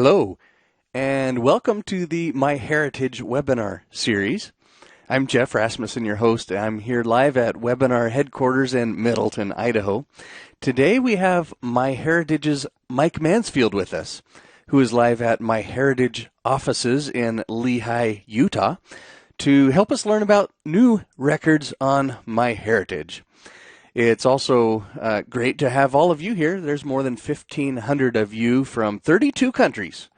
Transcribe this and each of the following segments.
Hello, and welcome to the MyHeritage webinar series. I'm Jeff Rasmussen, your host. I'm here live at webinar headquarters in Middleton, Idaho. Today we have MyHeritage's Mike Mansfield with us, who is live at MyHeritage offices in Lehi, Utah, to help us learn about new records on MyHeritage. It's also great to have all of you here. There's more than 1,500 of you from 32 countries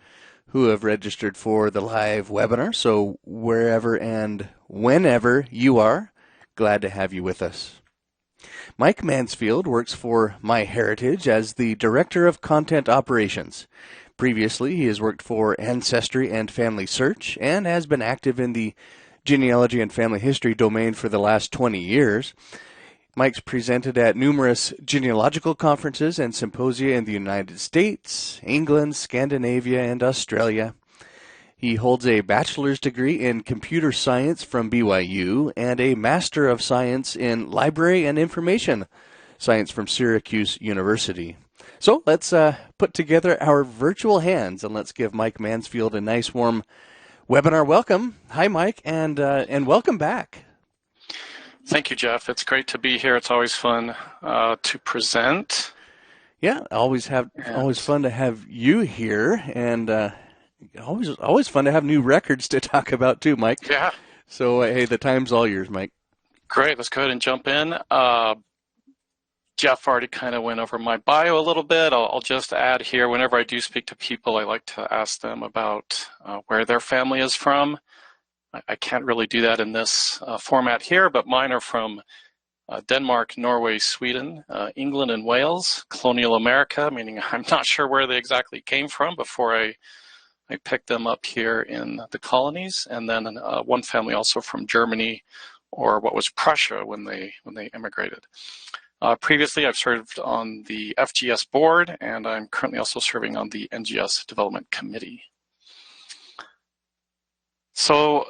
who have registered for the live webinar. So wherever and whenever you are, glad to have you with us. Mike Mansfield works for MyHeritage as the Director of Content Operations. Previously, he has worked for Ancestry and Family Search and has been active in the genealogy and family history domain for the last 20 years. Mike's presented at numerous genealogical conferences and symposia in the United States, England, Scandinavia, and Australia. He holds a bachelor's degree in computer science from BYU and a Master of Science in Library and Information Science from Syracuse University. So let's put together our virtual hands and let's give Mike Mansfield a nice warm webinar welcome. Hi, Mike, and welcome back. Thank you, Jeff. It's great to be here. It's always fun to present. Yeah, always fun to have you here, and always fun to have new records to talk about too, Mike. Yeah. So hey, the time's all yours, Mike. Great. Let's go ahead and jump in. Jeff already kind of went over my bio a little bit. I'll just add here, whenever I do speak to people, I like to ask them about where their family is from. I can't really do that in this format here, but mine are from Denmark, Norway, Sweden, England, and Wales, colonial America, meaning I'm not sure where they exactly came from before I picked them up here in the colonies, and then one family also from Germany, or what was Prussia when they immigrated. Previously, I've served on the FGS board, and I'm currently also serving on the NGS Development Committee. So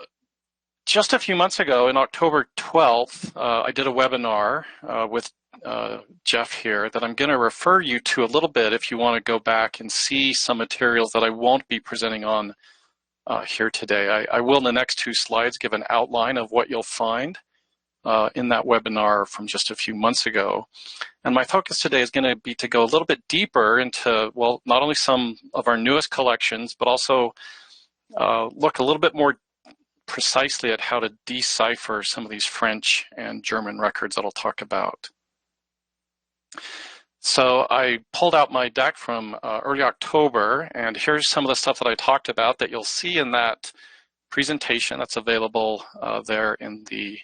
just a few months ago, in October 12th, I did a webinar with Jeff here that I'm going to refer you to a little bit if you want to go back and see some materials that I won't be presenting on here today. I will in the next two slides give an outline of what you'll find in that webinar from just a few months ago. And my focus today is going to be to go a little bit deeper into, well, not only some of our newest collections, but also look a little bit more precisely at how to decipher some of these French and German records that I'll talk about. So I pulled out my deck from early October, and here's some of the stuff that I talked about that you'll see in that presentation that's available there in the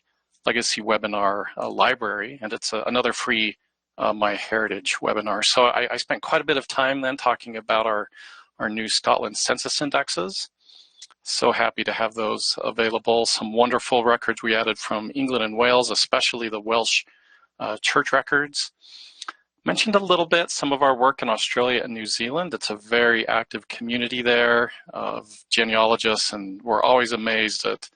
Legacy Webinar library, and it's another free MyHeritage webinar. So I spent quite a bit of time then talking about our new Scotland census indexes. So happy to have those available. Some wonderful records we added from England and Wales, especially the Welsh church records. Mentioned a little bit some of our work in Australia and New Zealand. It's a very active community there of genealogists, and we're always amazed at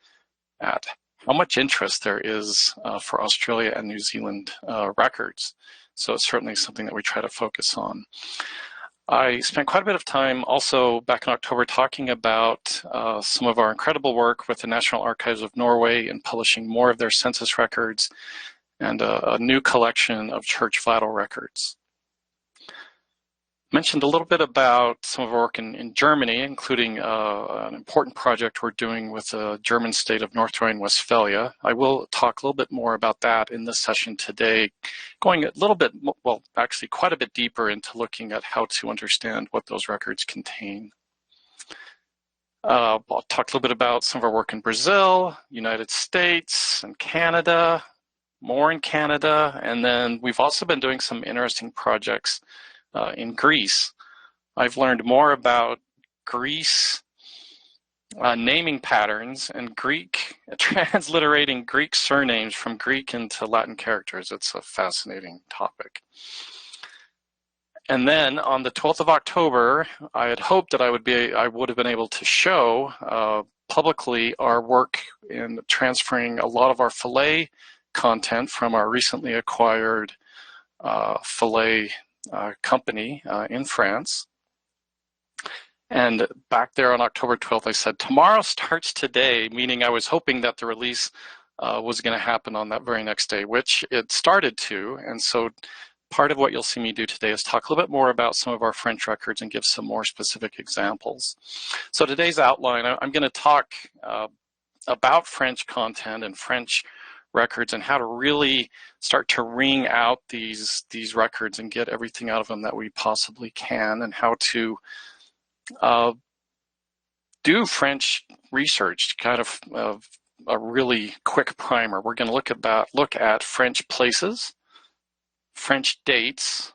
how much interest there is for Australia and New Zealand records. So it's certainly something that we try to focus on. I spent quite a bit of time also back in October talking about some of our incredible work with the National Archives of Norway in publishing more of their census records and a new collection of church vital records. Mentioned a little bit about some of our work in Germany, including an important project we're doing with the German state of North Rhine-Westphalia. I will talk a little bit more about that in this session today, going a little bit, well, actually quite a bit deeper into looking at how to understand what those records contain. I'll talk a little bit about some of our work in Brazil, United States, and Canada, more in Canada, and then we've also been doing some interesting projects in Greece. I've learned more about Greece naming patterns and Greek, transliterating Greek surnames from Greek into Latin characters. It's a fascinating topic. And then on the 12th of October, I had hoped that I would have been able to show publicly our work in transferring a lot of our fillet content from our recently acquired fillet company in France. And back there on October 12th, I said, tomorrow starts today, meaning I was hoping that the release was going to happen on that very next day, which it started to. And so part of what you'll see me do today is talk a little bit more about some of our French records and give some more specific examples. So today's outline, I'm going to talk about French content and French records and how to really start to wring out these records and get everything out of them that we possibly can, and how to do French research, kind of a really quick primer. We're going to look at French places, French dates.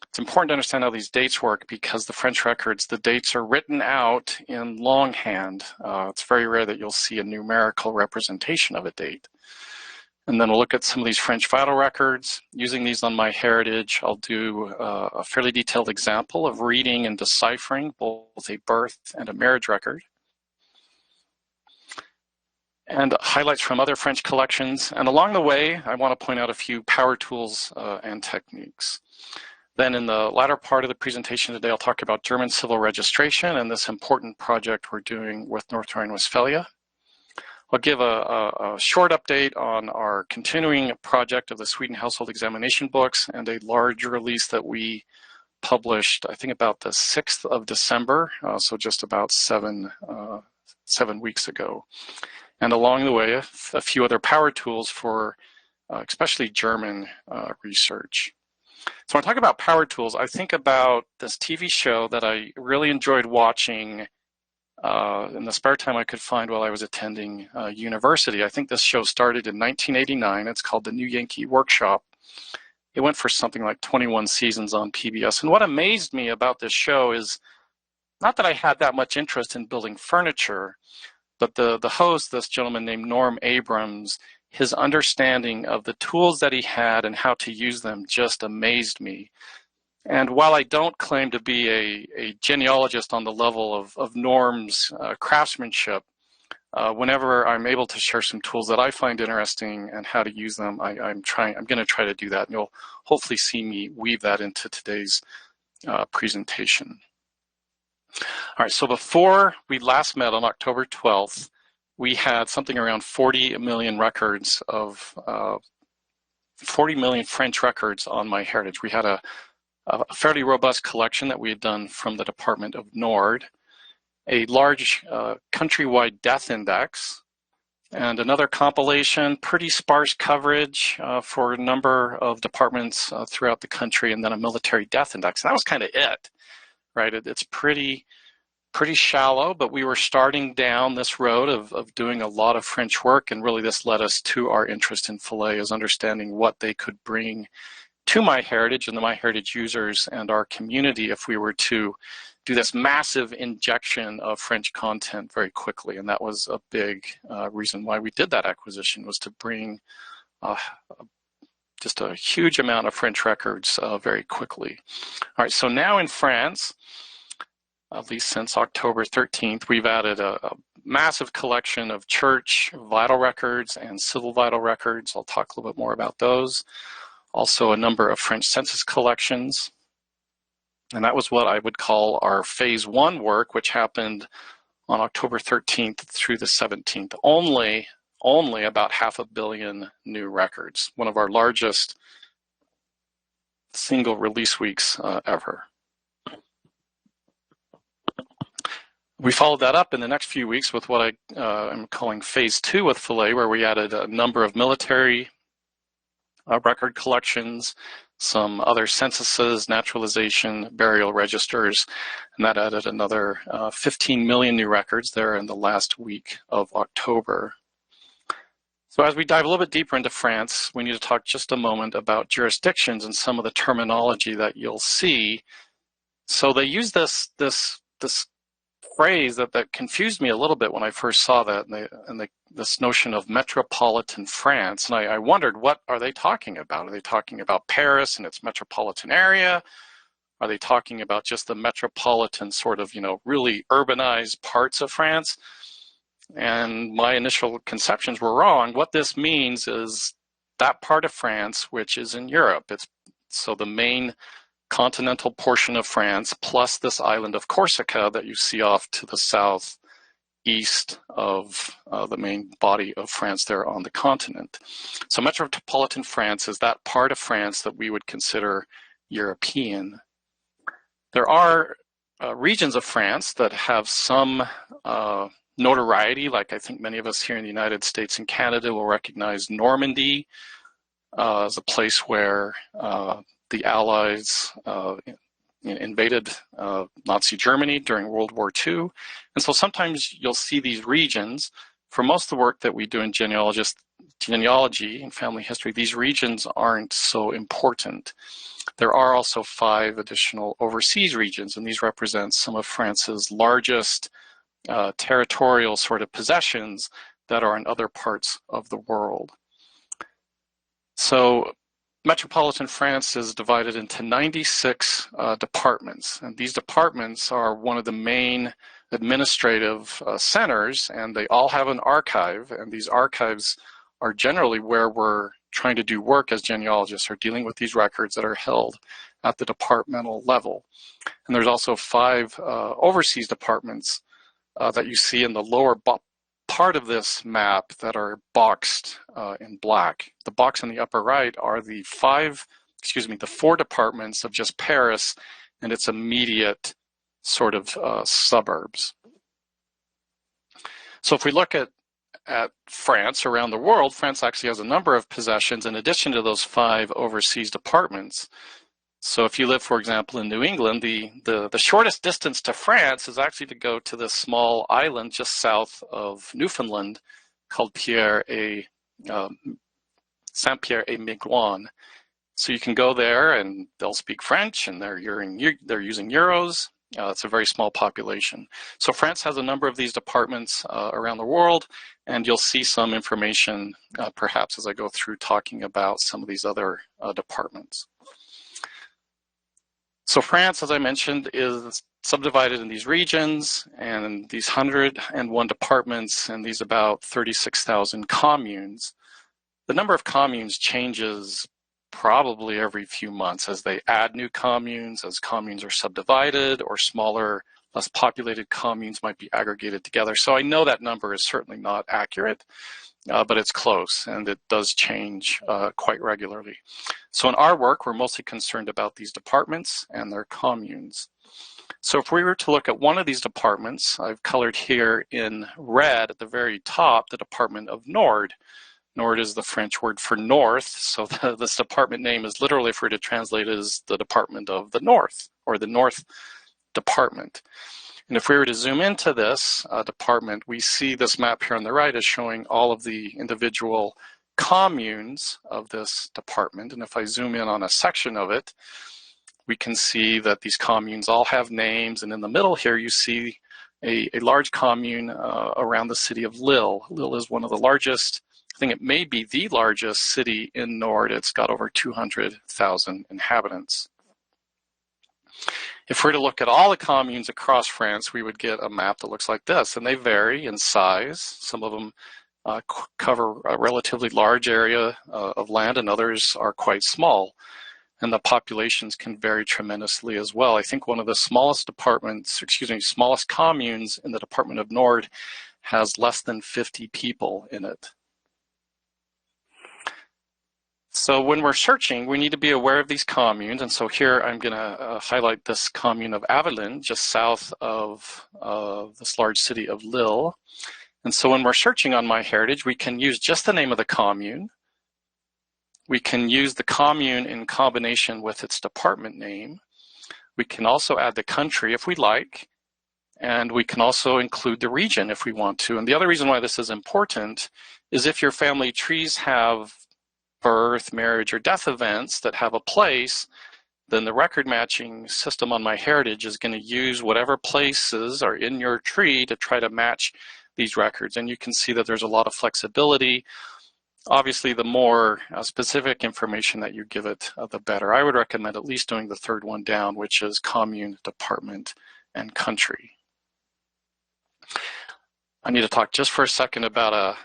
It's important to understand how these dates work because the French records, the dates are written out in longhand. It's very rare that you'll see a numerical representation of a date. And then we'll look at some of these French vital records. Using these on MyHeritage, I'll do a fairly detailed example of reading and deciphering both a birth and a marriage record. And highlights from other French collections. And along the way, I want to point out a few power tools and techniques. Then in the latter part of the presentation today, I'll talk about German civil registration and this important project we're doing with North Rhine-Westphalia. I'll give a short update on our continuing project of the Sweden Household Examination books and a large release that we published, I think about the 6th of December, so just about seven weeks ago. And along the way, a few other power tools for especially German research. So when I talk about power tools, I think about this TV show that I really enjoyed watching in the spare time I could find while I was attending university. I think this show started in 1989. It's called The New Yankee Workshop. It went for something like 21 seasons on PBS. And what amazed me about this show is not that I had that much interest in building furniture, but the host, this gentleman named Norm Abrams, his understanding of the tools that he had and how to use them just amazed me. And while I don't claim to be a genealogist on the level of Norm's craftsmanship, whenever I'm able to share some tools that I find interesting and how to use them, I'm going to try to do that. And you'll hopefully see me weave that into today's presentation. All right, so before we last met on October 12th, we had something around 40 million records of 40 million French records on MyHeritage. We had a fairly robust collection that we had done from the Department of Nord, a large countrywide death index, and another compilation, pretty sparse coverage for a number of departments throughout the country, and then a military death index. And that was kind of it, right? It's pretty shallow, but we were starting down this road of doing a lot of French work, and really this led us to our interest in Fillet, is understanding what they could bring to MyHeritage and the MyHeritage users and our community if we were to do this massive injection of French content very quickly. And that was a big reason why we did that acquisition, was to bring just a huge amount of French records very quickly. All right, so now in France, at least since October 13th, we've added a massive collection of church vital records and civil vital records. I'll talk a little bit more about those. Also a number of French Census collections. And that was what I would call our phase 1 work, which happened on October 13th through the 17th. Only about 500 million new records, one of our largest single release weeks ever. We followed that up in the next few weeks with what I am calling phase 2 with Fillet, where we added a number of military record collections, some other censuses, naturalization, burial registers, and that added another 15 million new records there in the last week of October. So as we dive a little bit deeper into France, we need to talk just a moment about jurisdictions and some of the terminology that you'll see. So they use this phrase that confused me a little bit when I first saw that, and this notion of Metropolitan France. And I wondered, what are they talking about? Are they talking about Paris and its metropolitan area? Are they talking about just the metropolitan sort of, really urbanized parts of France? And my initial conceptions were wrong. What this means is that part of France which is in Europe. So the main continental portion of France, plus this island of Corsica that you see off to the southeast of the main body of France there on the continent. So Metropolitan France is that part of France that we would consider European. There are regions of France that have some notoriety, like I think many of us here in the United States and Canada will recognize Normandy as a place where the Allies invaded Nazi Germany during World War II. And so sometimes you'll see these regions. For most of the work that we do in genealogy and family history, these regions aren't so important. There are also 5 additional overseas regions, and these represent some of France's largest territorial sort of possessions that are in other parts of the world. So Metropolitan France is divided into 96 departments, and these departments are one of the main administrative centers, and they all have an archive, and these archives are generally where we're trying to do work as genealogists, or dealing with these records that are held at the departmental level. And there's also 5 overseas departments that you see in the lower part of this map that are boxed in black. The box in the upper right are the 4 departments of just Paris and its immediate sort of suburbs. So if we look at France around the world, France actually has a number of possessions in addition to those 5 overseas departments. So if you live, for example, in New England, the shortest distance to France is actually to go to this small island just south of Newfoundland called Saint-Pierre-et-Miquelon. So you can go there and they'll speak French, and they're using euros. It's a very small population. So France has a number of these departments around the world, and you'll see some information perhaps as I go through talking about some of these other departments. So France, as I mentioned, is subdivided in these regions and these 101 departments and these about 36,000 communes. The number of communes changes probably every few months as they add new communes, as communes are subdivided, or smaller, less populated communes might be aggregated together. So I know that number is certainly not accurate, but it's close, and it does change quite regularly. So in our work, we're mostly concerned about these departments and their communes. So if we were to look at one of these departments, I've colored here in red at the very top the Department of Nord. Nord is the French word for north, so this department name is literally, if we were to translate it, as the Department of the North, or the North Department. And if we were to zoom into this department, we see this map here on the right is showing all of the individual communes of this department. And if I zoom in on a section of it, we can see that these communes all have names. And in the middle here, you see a large commune around the city of Lille. Lille is one of the largest, I think it may be the largest city in Nord. It's got over 200,000 inhabitants. If we were to look at all the communes across France, we would get a map that looks like this, and they vary in size. Some of them cover a relatively large area of land, and others are quite small. And the populations can vary tremendously as well. I think one of the smallest smallest communes in the Department of Nord has less than 50 people in it. So when we're searching, we need to be aware of these communes. And so here I'm going to highlight this commune of Avelin, just south of this large city of Lille. And so when we're searching on MyHeritage, we can use just the name of the commune. We can use the commune in combination with its department name. We can also add the country if we like. And we can also include the region if we want to. And the other reason why this is important is if your family trees have birth, marriage, or death events that have a place, then the record matching system on MyHeritage is going to use whatever places are in your tree to try to match these records. And you can see that there's a lot of flexibility. Obviously, the more specific information that you give it, the better. I would recommend at least doing the third one down, which is commune, department, and country. I need to talk just for a second about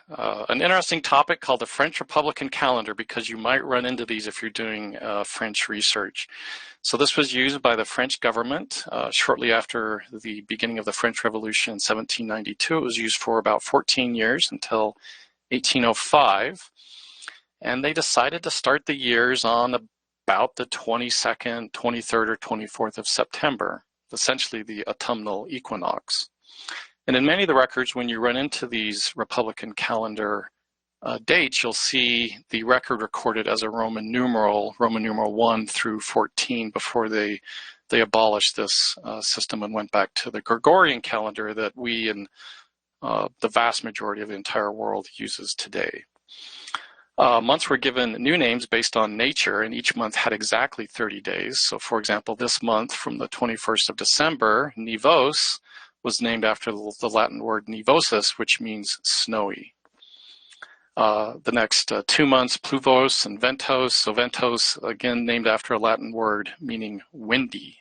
an interesting topic called the French Republican calendar, because you might run into these if you're doing French research. So this was used by the French government shortly after the beginning of the French Revolution in 1792. It was used for about 14 years until 1805. And they decided to start the years on about the 22nd, 23rd, or 24th of September, essentially the autumnal equinox. And in many of the records, when you run into these Republican calendar dates, you'll see the record recorded as a Roman numeral 1 through 14, before they abolished this system and went back to the Gregorian calendar that we and the vast majority of the entire world uses today. Months were given new names based on nature, and each month had exactly 30 days. So for example, this month from the 21st of December, Nivos was named after the Latin word nivosus, which means snowy. The next 2 months, pluvos and ventos. So ventos, again, named after a Latin word meaning windy.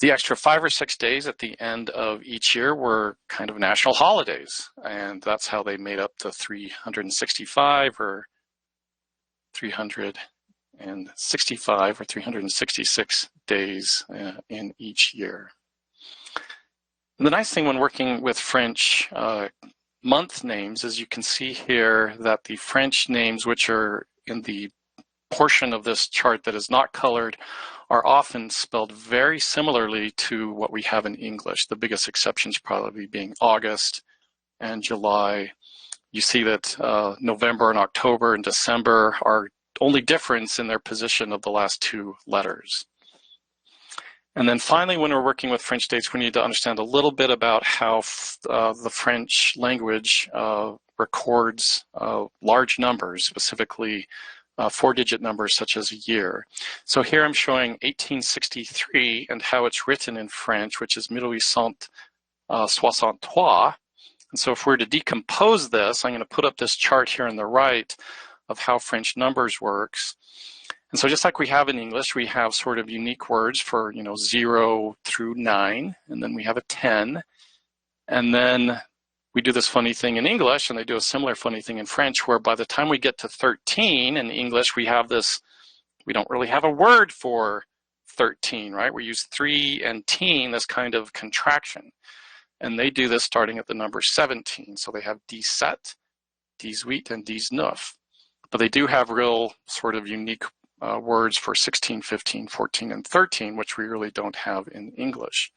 The extra 5 or 6 days at the end of each year were kind of national holidays, and that's how they made up the 365 or 365 or 366 days in each year. And the nice thing when working with French month names is you can see here that the French names, which are in the portion of this chart that is not colored, are often spelled very similarly to what we have in English, the biggest exceptions probably being August and July. You see that November and October and December are only difference in their position of the last 2 letters. And then finally, when we're working with French dates, we need to understand a little bit about how the French language records large numbers, specifically 4-digit numbers such as a year. So here I'm showing 1863 and how it's written in French, which is 1863. And so if we're to decompose this, I'm going to put up this chart here on the right of how French numbers works. And so just like we have in English, we have sort of unique words for, 0 through 9, and then we have a 10. And then we do this funny thing in English, and they do a similar funny thing in French, where by the time we get to 13 in English, we have this, we don't really have a word for 13, right? We use 3 and teen, this kind of contraction. And they do this starting at the number 17. So they have 17, 18, and 19. But they do have real sort of unique words for 16, 15, 14, and 13, which we really don't have in English.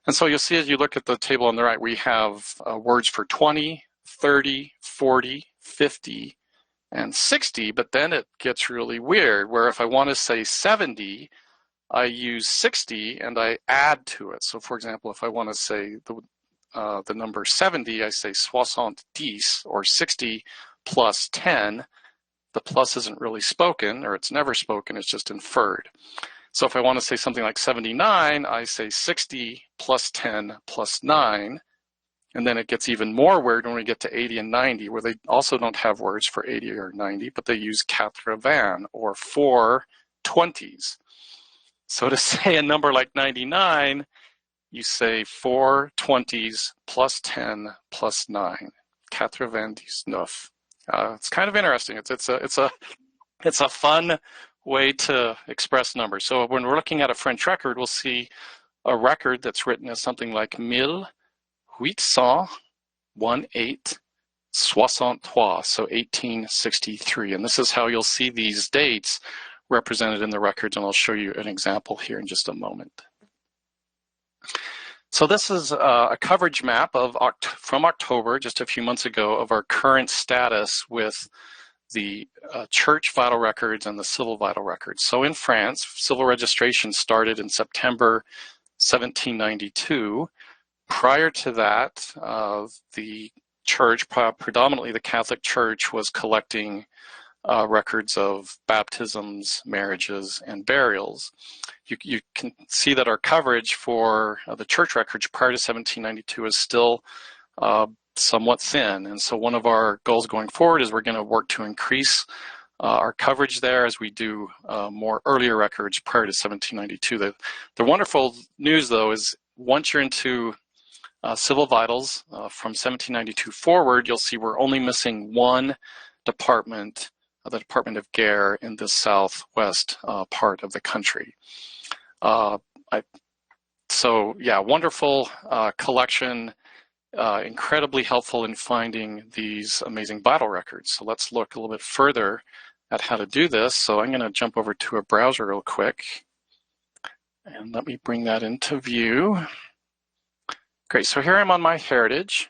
And so you'll see as you look at the table on the right, we have words for 20, 30, 40, 50, and 60, but then it gets really weird, where if I want to say 70, I use 60 and I add to it. So for example, if I want to say the number 70, I say 70, or 60 plus 10. The plus isn't really spoken, or it's never spoken, it's just inferred. So if I want to say something like 79, I say 60 plus 10 plus 9, and then it gets even more weird when we get to 80 and 90, where they also don't have words for 80 or 90, but they use 80, or 4 20s. So to say a number like 99, you say 4 20s plus 10 plus 9, 99. It's kind of interesting. It's a fun way to express numbers. So when we're looking at a French record, we'll see a record that's written as something like 1818, so 1863. And this is how you'll see these dates represented in the records, and I'll show you an example here in just a moment. So this is a coverage map from October, just a few months ago, of our current status with the church vital records and the civil vital records. So in France, civil registration started in September 1792. Prior to that, the church, predominantly the Catholic Church, was collecting records of baptisms, marriages, and burials. You can see that our coverage for the church records prior to 1792 is still somewhat thin. And so one of our goals going forward is we're going to work to increase our coverage there as we do more earlier records prior to 1792. The wonderful news, though, is once you're into civil vitals from 1792 forward, you'll see we're only missing one department, the Department of Gare in the southwest part of the country. So yeah, wonderful collection, incredibly helpful in finding these amazing vital records. So let's look a little bit further at how to do this. So I'm going to jump over to a browser real quick, and let me bring that into view. Great, so here I'm on MyHeritage,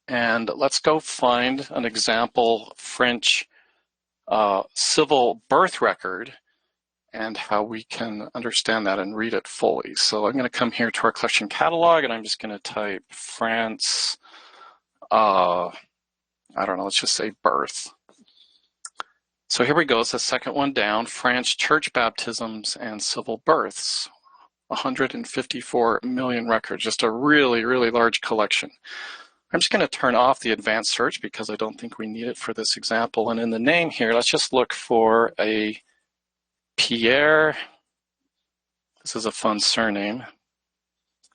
and let's go find an example French civil birth record and how we can understand that and read it fully. So I'm going to come here to our collection catalog, and I'm just going to type France, I don't know, let's just say birth. So here we go, it's the second one down, French church baptisms and civil births. 154 million records, just a really, really large collection. I'm just going to turn off the advanced search because I don't think we need it for this example. And in the name here, let's just look for a Pierre. This is a fun surname.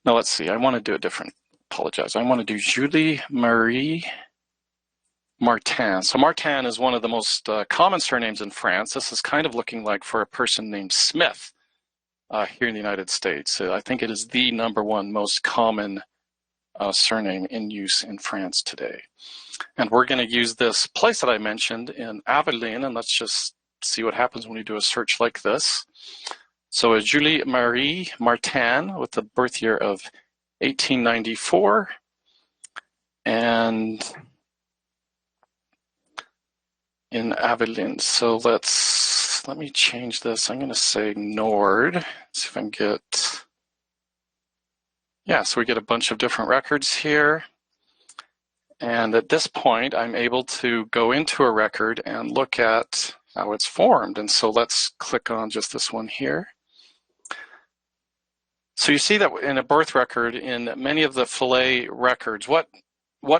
No, let's see. I want to do a different. Apologize. I want to do Julie Marie Martin. So Martin is one of the most common surnames in France. This is kind of looking like for a person named Smith here in the United States. I think it is the #1 most common surname in use in France today. And we're going to use this place that I mentioned in Aveline, and let's just see what happens when we do a search like this. So a Julie Marie Martin with the birth year of 1894, and in Aveline. So let me change this. I'm going to say Nord. See if I can get, yeah, so we get a bunch of different records here. And at this point, I'm able to go into a record and look at how it's formed. And so let's click on just this one here. So you see that in a birth record, in many of the Fillet records, what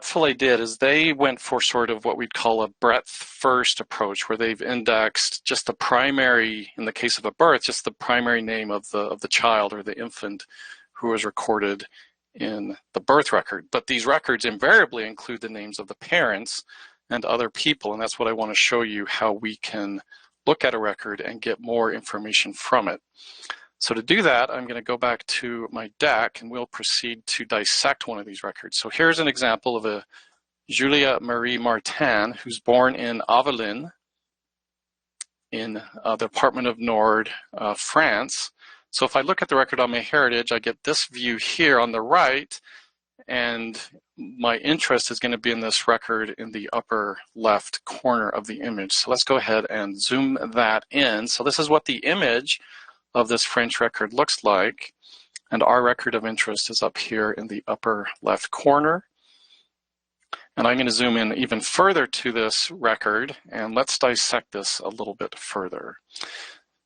Fillet did is they went for sort of what we'd call a breadth first approach, where they've indexed just the primary, in the case of a birth, just the primary name of the child or the infant who was recorded in the birth record. But these records invariably include the names of the parents and other people, and that's what I want to show you, how we can look at a record and get more information from it. So to do that, I'm going to go back to my deck and we'll proceed to dissect one of these records. So here's an example of a Julia Marie Martin who's born in Aveline in the Department of Nord, France. So if I look at the record on MyHeritage, I get this view here on the right, and my interest is going to be in this record in the upper left corner of the image. So let's go ahead and zoom that in. So this is what the image of this French record looks like, and our record of interest is up here in the upper left corner. And I'm going to zoom in even further to this record, and let's dissect this a little bit further.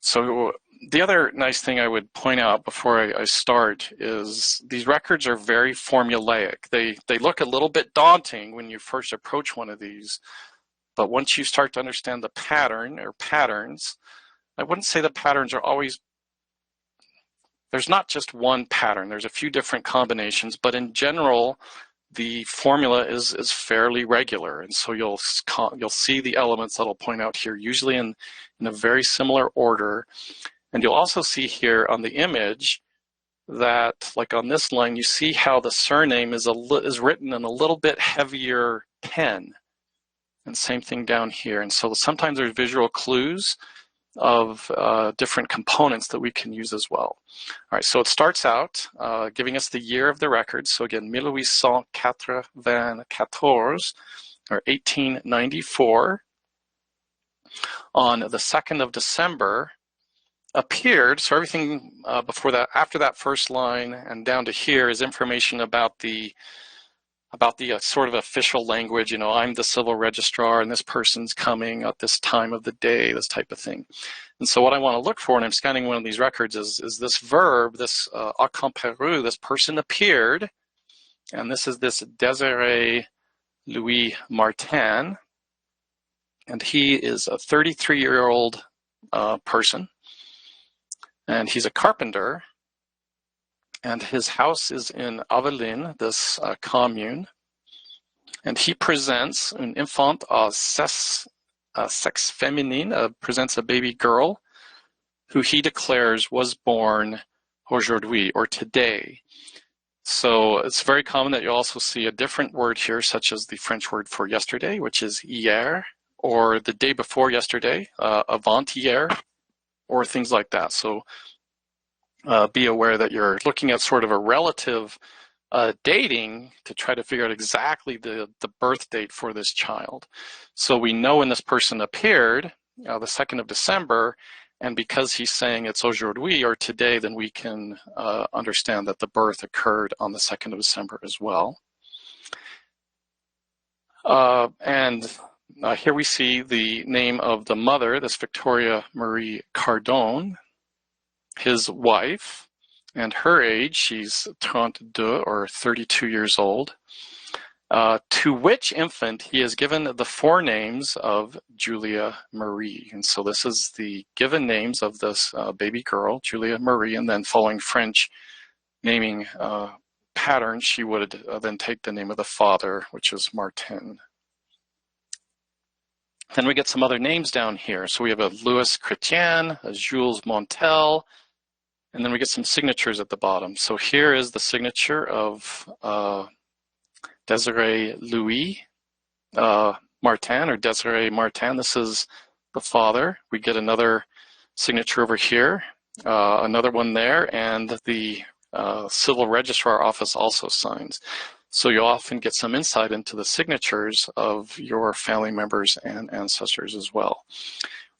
So the other nice thing I would point out before I start is these records are very formulaic. They look a little bit daunting when you first approach one of these, but once you start to understand the pattern or patterns, I wouldn't say the patterns are always, there's not just one pattern, there's a few different combinations, but in general, the formula is fairly regular. And so you'll see the elements that I'll point out here, usually in a very similar order. And you'll also see here on the image that, like on this line, you see how the surname is written in a little bit heavier pen. And same thing down here. And so sometimes there's visual clues of different components that we can use as well. All right, so it starts out giving us the year of the record. So again, 1894, or 1894, on the 2nd of December, appeared. So everything before that, after that first line and down to here is information about the sort of official language, you know, I'm the civil registrar and this person's coming at this time of the day, this type of thing. And so what I want to look for when I'm scanning one of these records is this verb, this a comparu, this person appeared, and this is this Desiree Louis Martin, and he is a 33-year-old person, and he's a carpenter, and his house is in Aveline, this commune. And he presents un enfant à sexe féminin, presents a baby girl who he declares was born aujourd'hui, or today. So it's very common that you also see a different word here, such as the French word for yesterday, which is hier, or the day before yesterday, avant-hier, or things like that. So be aware that you're looking at sort of a relative dating to try to figure out exactly the birth date for this child. So we know when this person appeared, the 2nd of December, and because he's saying it's aujourd'hui, or today, then we can understand that the birth occurred on the 2nd of December as well. Here we see the name of the mother, this Victoria Marie Cardon, his wife, and her age, she's 32 or 32 years old, to which infant he has given the 4 names of Julia Marie. And so this is the given names of this baby girl, Julia Marie, and then following French naming pattern, she would then take the name of the father, which is Martin. Then we get some other names down here. So we have a Louis Chrétien, a Jules Montel, and then we get some signatures at the bottom. So here is the signature of Desiree Louis Martin, or Desiree Martin. This is the father. We get another signature over here, another one there, and the civil registrar office also signs. So you often get some insight into the signatures of your family members and ancestors as well.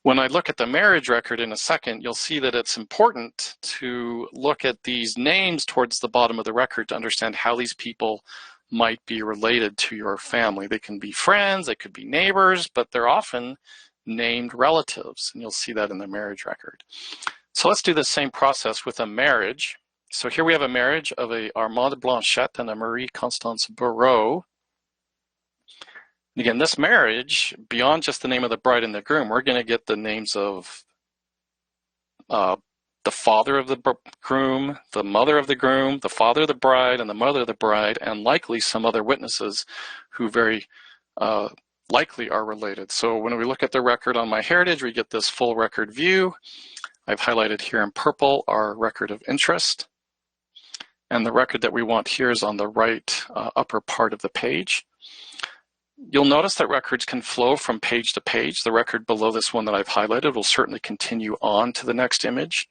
When I look at the marriage record in a second, you'll see that it's important to look at these names towards the bottom of the record to understand how these people might be related to your family. They can be friends, they could be neighbors, but they're often named relatives, and you'll see that in the marriage record. So let's do the same process with a marriage. So here we have a marriage of a Armand Blanchette and a Marie Constance Barrow. Again, this marriage, beyond just the name of the bride and the groom, we're going to get the names of the father of the groom, the mother of the groom, the father of the bride, and the mother of the bride, and likely some other witnesses who very likely are related. So when we look at the record on MyHeritage, we get this full record view. I've highlighted here in purple our record of interest. And the record that we want here is on the right upper part of the page. You'll notice that records can flow from page to page. The record below this one that I've highlighted will certainly continue on to the next image.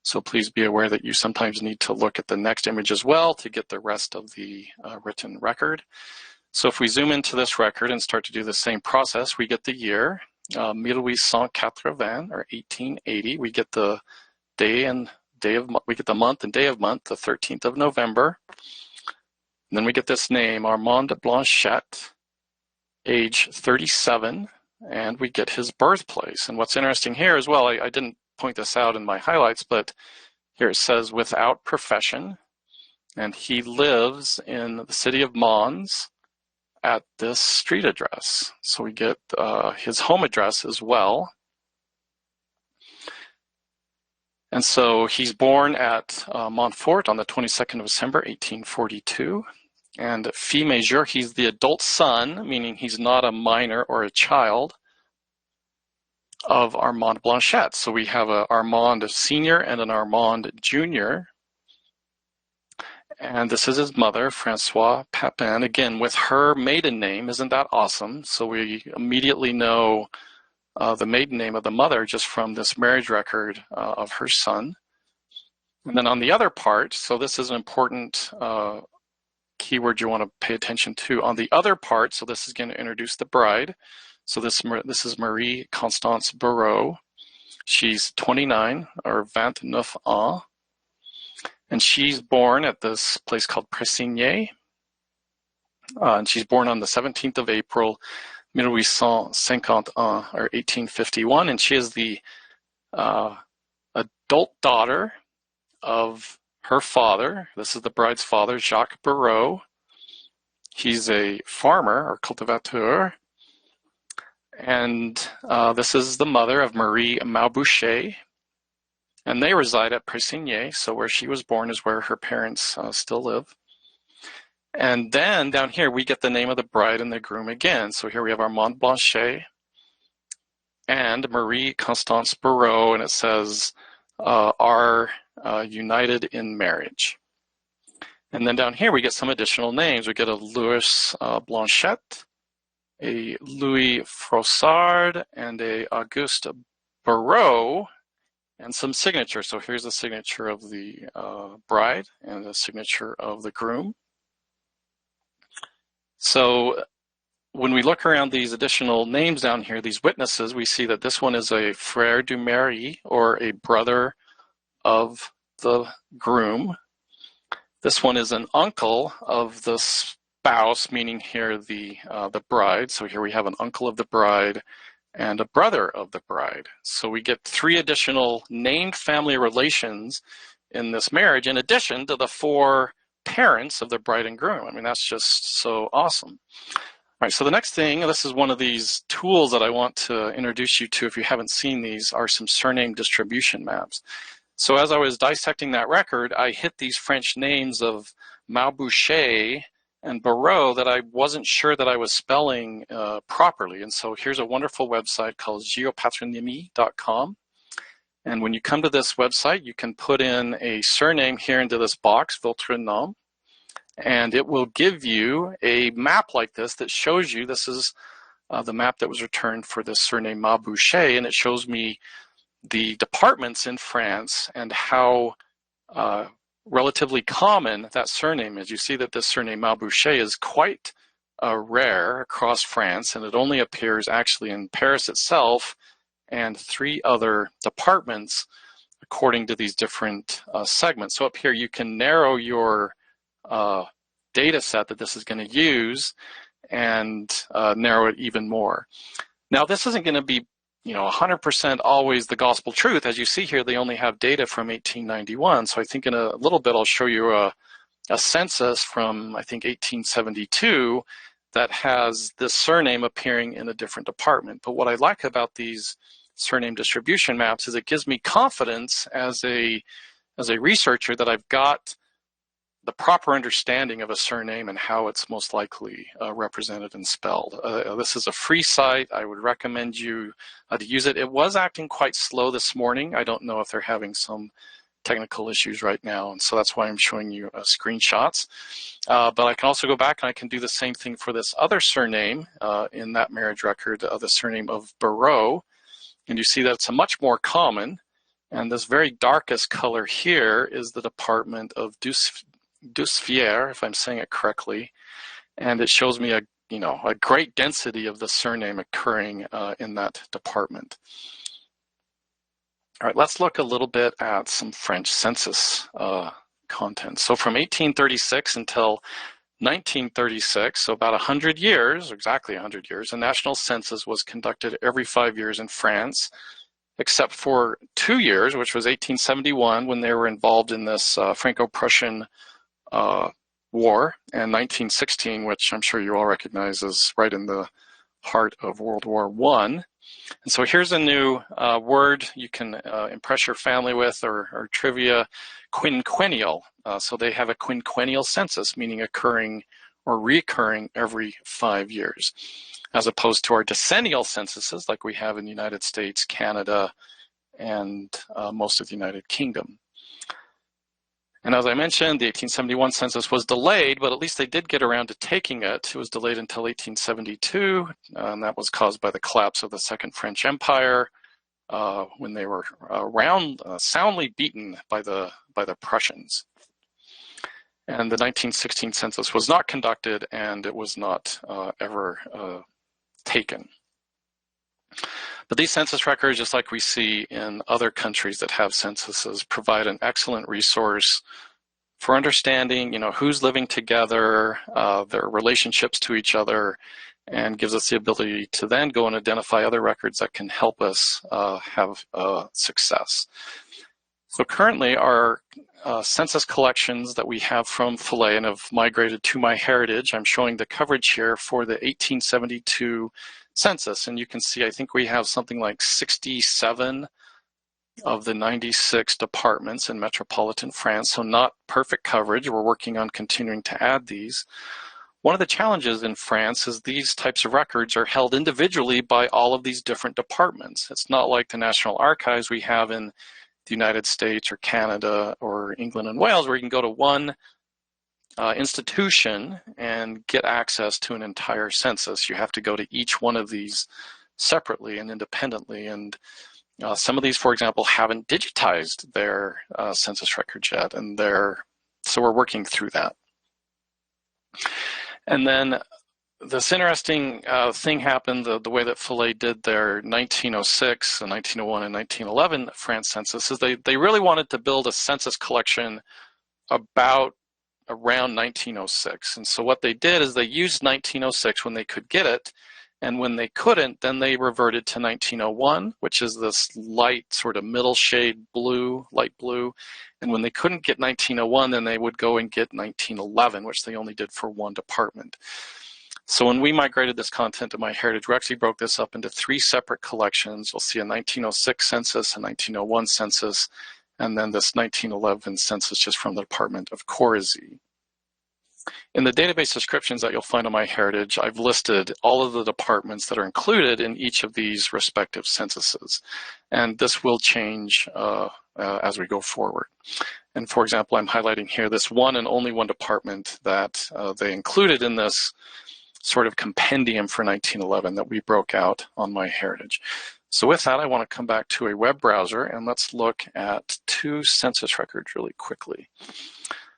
So please be aware that you sometimes need to look at the next image as well to get the rest of the written record. So if we zoom into this record and start to do the same process, we get the year, 1880 or 1880. We get the we get the month and day of month, the 13th of November. And then we get this name, Armand Blanchette, age 37, and we get his birthplace. And what's interesting here as well, I didn't point this out in my highlights, but here it says without profession, and he lives in the city of Mons at this street address. So we get his home address as well. And so he's born at Montfort on the 22nd of December, 1842. And fils majeur, he's the adult son, meaning he's not a minor or a child, of Armand Blanchette. So we have an Armand Senior and an Armand Junior. And this is his mother, Francois Papin, again with her maiden name. Isn't that awesome? So we immediately know the maiden name of the mother just from this marriage record of her son. And then on the other part, so this is an important keyword you want to pay attention to. On the other part, so this is going to introduce the bride. So this is Marie Constance Barrow. She's 29 or 29 ans. And she's born at this place called Pressigny. And she's born on the 17th of April, 1851, or 1851. And she is the adult daughter of her father. This is the bride's father, Jacques Barrow. He's a farmer or cultivateur. And this is the mother of Marie Mauboucher. And they reside at Parisian, so where she was born is where her parents still live. And then down here we get the name of the bride and the groom again. So here we have Armand Blanchet and Marie Constance Barrow, and it says are united in marriage. And then down here we get some additional names. We get a Louis Blanchette, a Louis Frossard, and a Auguste Barrow, and some signatures. So here's the signature of the bride and the signature of the groom. So when we look around these additional names down here, these witnesses, we see that this one is a frère du mari, or a brother of the groom. This one is an uncle of the spouse, meaning here the bride. So here we have an uncle of the bride and a brother of the bride. So we get 3 additional named family relations in this marriage, in addition to the 4 parents of the bride and groom. I mean, that's just so awesome. All right, so the next thing, this is one of these tools that I want to introduce you to if you haven't seen these, are some surname distribution maps. So as I was dissecting that record, I hit these French names of Malbouchet and Barrow that I wasn't sure that I was spelling properly. And so here's a wonderful website called geopatronymy.com. And when you come to this website, you can put in a surname here into this box, votre nom, and it will give you a map like this that shows you, this is the map that was returned for this surname Malbouchet, and it shows me the departments in France and how relatively common that surname is. You see that this surname Malbouchet is quite rare across France, and it only appears actually in Paris itself and 3 other departments according to these different segments. So up here you can narrow your data set that this is going to use and narrow it even more. Now this isn't going to be 100% always the gospel truth. As you see here, they only have data from 1891. So I think in a little bit I'll show you a census from, I think, 1872 that has this surname appearing in a different department. But what I like about these surname distribution maps is it gives me confidence as a researcher that I've got the proper understanding of a surname and how it's most likely represented and spelled. This is a free site. I would recommend you to use it. It was acting quite slow this morning. I don't know if they're having some technical issues right now, and so that's why I'm showing you screenshots. But I can also go back and I can do the same thing for this other surname in that marriage record, the surname of Barrow, and you see that it's a much more common, and this very darkest color here is the department of Desiree, if I'm saying it correctly, and it shows me a great density of the surname occurring in that department. All right, let's look a little bit at some French census content. So from 1836 until 1936, so about 100 years, exactly 100 years, a national census was conducted every 5 years in France, except for 2 years, which was 1871 when they were involved in this Franco-Prussian war, and 1916, which I'm sure you all recognize as right in the heart of World War I. And so here's a new word you can impress your family with, or trivia, quinquennial. So they have a quinquennial census, meaning occurring or recurring every 5 years, as opposed to our decennial censuses like we have in the United States, Canada, and most of the United Kingdom. And as I mentioned, the 1871 census was delayed, but at least they did get around to taking it. It was delayed until 1872, and that was caused by the collapse of the Second French Empire, when they were soundly beaten by the Prussians. And the 1916 census was not conducted, and it was not ever taken. But these census records, just like we see in other countries that have censuses, provide an excellent resource for understanding, who's living together, their relationships to each other, and gives us the ability to then go and identify other records that can help us have success. So currently our census collections that we have from Philae and have migrated to MyHeritage, I'm showing the coverage here for the 1872 census, and you can see I think we have something like 67 of the 96 departments in Metropolitan France, so not perfect coverage. We're working on continuing to add these. One of the challenges in France is these types of records are held individually by all of these different departments. It's not like the National Archives we have in the United States or Canada or England and Wales, where you can go to one institution and get access to an entire census. You have to go to each one of these separately and independently, and some of these, for example, haven't digitized their census records yet, and so we're working through that. And then this interesting thing happened, the way that Fillet did their 1906, and 1901, and 1911 France Census, is they really wanted to build a census collection around 1906. And so what they did is they used 1906 when they could get it, and when they couldn't, then they reverted to 1901, which is this light sort of middle shade blue, light blue. And when they couldn't get 1901, then they would go and get 1911, which they only did for one department. So when we migrated this content to MyHeritage, we actually broke this up into 3 separate collections. You'll see a 1906 census, a 1901 census, and then this 1911 census just from the Department of Courasy. In the database descriptions that you'll find on MyHeritage, I've listed all of the departments that are included in each of these respective censuses. And this will change as we go forward. And for example, I'm highlighting here this one and only one department that they included in this sort of compendium for 1911 that we broke out on MyHeritage. So with that, I want to come back to a web browser and let's look at 2 census records really quickly.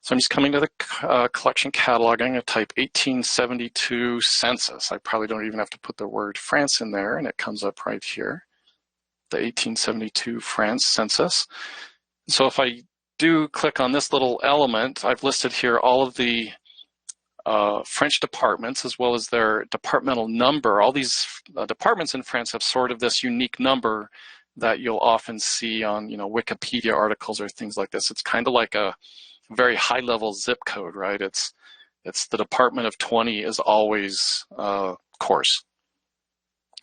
So I'm just coming to the collection catalog. I'm going to type 1872 census. I probably don't even have to put the word France in there, and it comes up right here, the 1872 France census. So if I do click on this little element, I've listed here all of the French departments as well as their departmental number. All these departments in France have sort of this unique number that you'll often see on, Wikipedia articles or things like this. It's kind of like a very high-level zip code, right? It's the department of 20 is always coarse.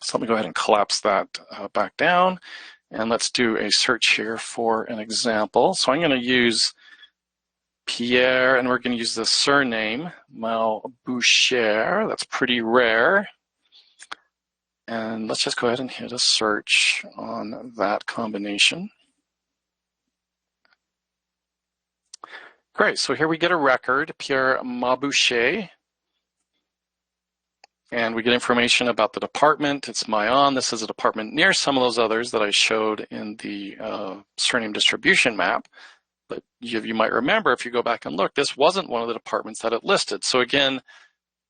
So let me go ahead and collapse that back down, and let's do a search here for an example. So I'm going to use Pierre, and we're going to use the surname, Malboucher. That's pretty rare. And let's just go ahead and hit a search on that combination. Great, so here we get a record, Pierre Maboucher, and we get information about the department. It's Mayon. This is a department near some of those others that I showed in the surname distribution map. But you might remember, if you go back and look, this wasn't one of the departments that it listed. So again,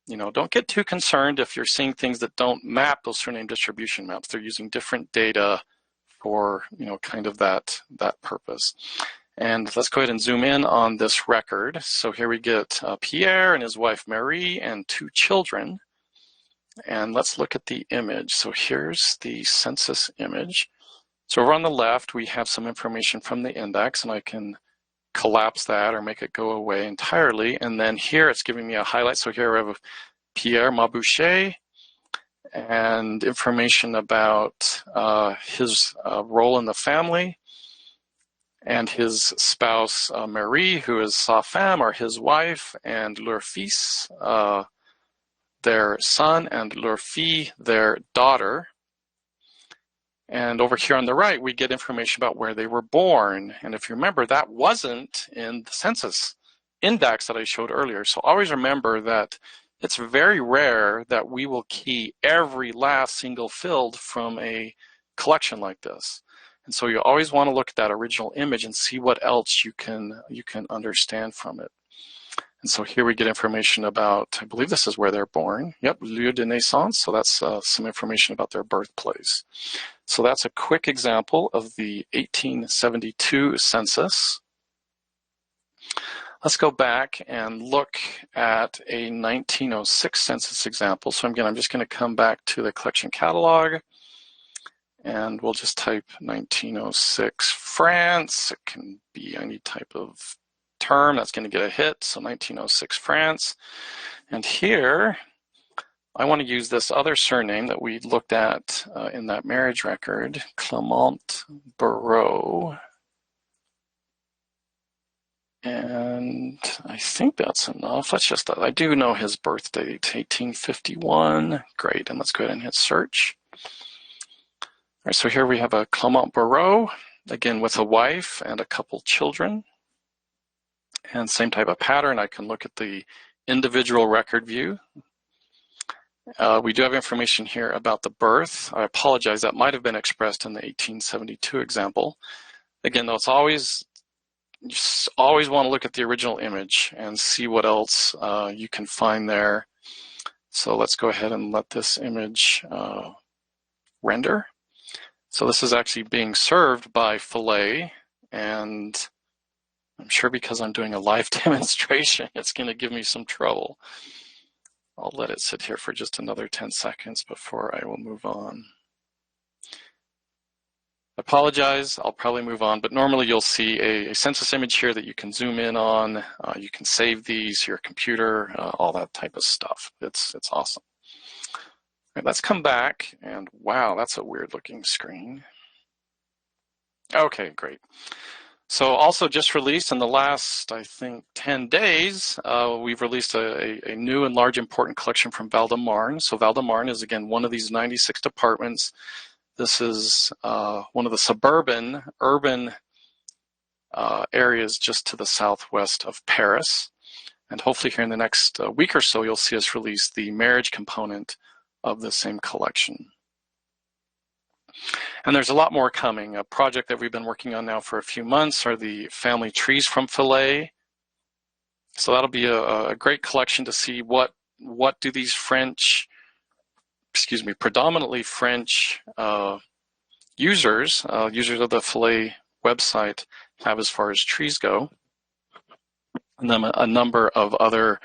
don't get too concerned if you're seeing things that don't map those surname distribution maps. They're using different data for, kind of that purpose. And let's go ahead and zoom in on this record. So here we get Pierre and his wife Marie and 2 children. And let's look at the image. So here's the census image. So over on the left, we have some information from the index, and I can collapse that or make it go away entirely. And then here it's giving me a highlight. So here I have Pierre Maboucher and information about his role in the family, and his spouse, Marie, who is sa femme, or his wife, and leur fils, their son, and leur fille, their daughter. And over here on the right, we get information about where they were born. And if you remember, that wasn't in the census index that I showed earlier. So always remember that it's very rare that we will key every last single field from a collection like this. And so you always want to look at that original image and see what else you can understand from it. And so here we get information about, I believe this is where they're born. Yep, lieu de naissance. So that's some information about their birthplace. So that's a quick example of the 1872 census. Let's go back and look at a 1906 census example. So again, I'm just going to come back to the collection catalog. And we'll just type 1906 France. It can be any type of term that's going to get a hit. So 1906 France. And here, I want to use this other surname that we looked at in that marriage record, Clement Barrow. And I think that's enough. Let's just, I do know his birth date, 1851. Great, and let's go ahead and hit search. All right, so here we have a Clement Barrow, again with a wife and a couple children. And same type of pattern, I can look at the individual record view. We do have information here about the birth. I apologize, that might have been expressed in the 1872 example. Again, though, you just always want to look at the original image and see what else you can find there. So let's go ahead and let this image render. So this is actually being served by Filet, and I'm sure because I'm doing a live demonstration, it's going to give me some trouble. I'll let it sit here for just another 10 seconds before I will move on. I apologize, I'll probably move on, but normally you'll see a census image here that you can zoom in on. You can save these to your computer, all that type of stuff. It's awesome. All right, let's come back, and wow, that's a weird looking screen. Okay, great. So also just released in the last, I think, 10 days, we've released a new and large important collection from Val-de-Marne. So Val-de-Marne is, again, one of these 96 departments. This is one of the suburban, urban areas just to the southwest of Paris. And hopefully here in the next week or so, you'll see us release the marriage component of the same collection. And there's a lot more coming. A project that we've been working on now for a few months are the family trees from Filet. So that'll be a great collection to see what do these predominantly French users of the Filet website have as far as trees go. And then a number of other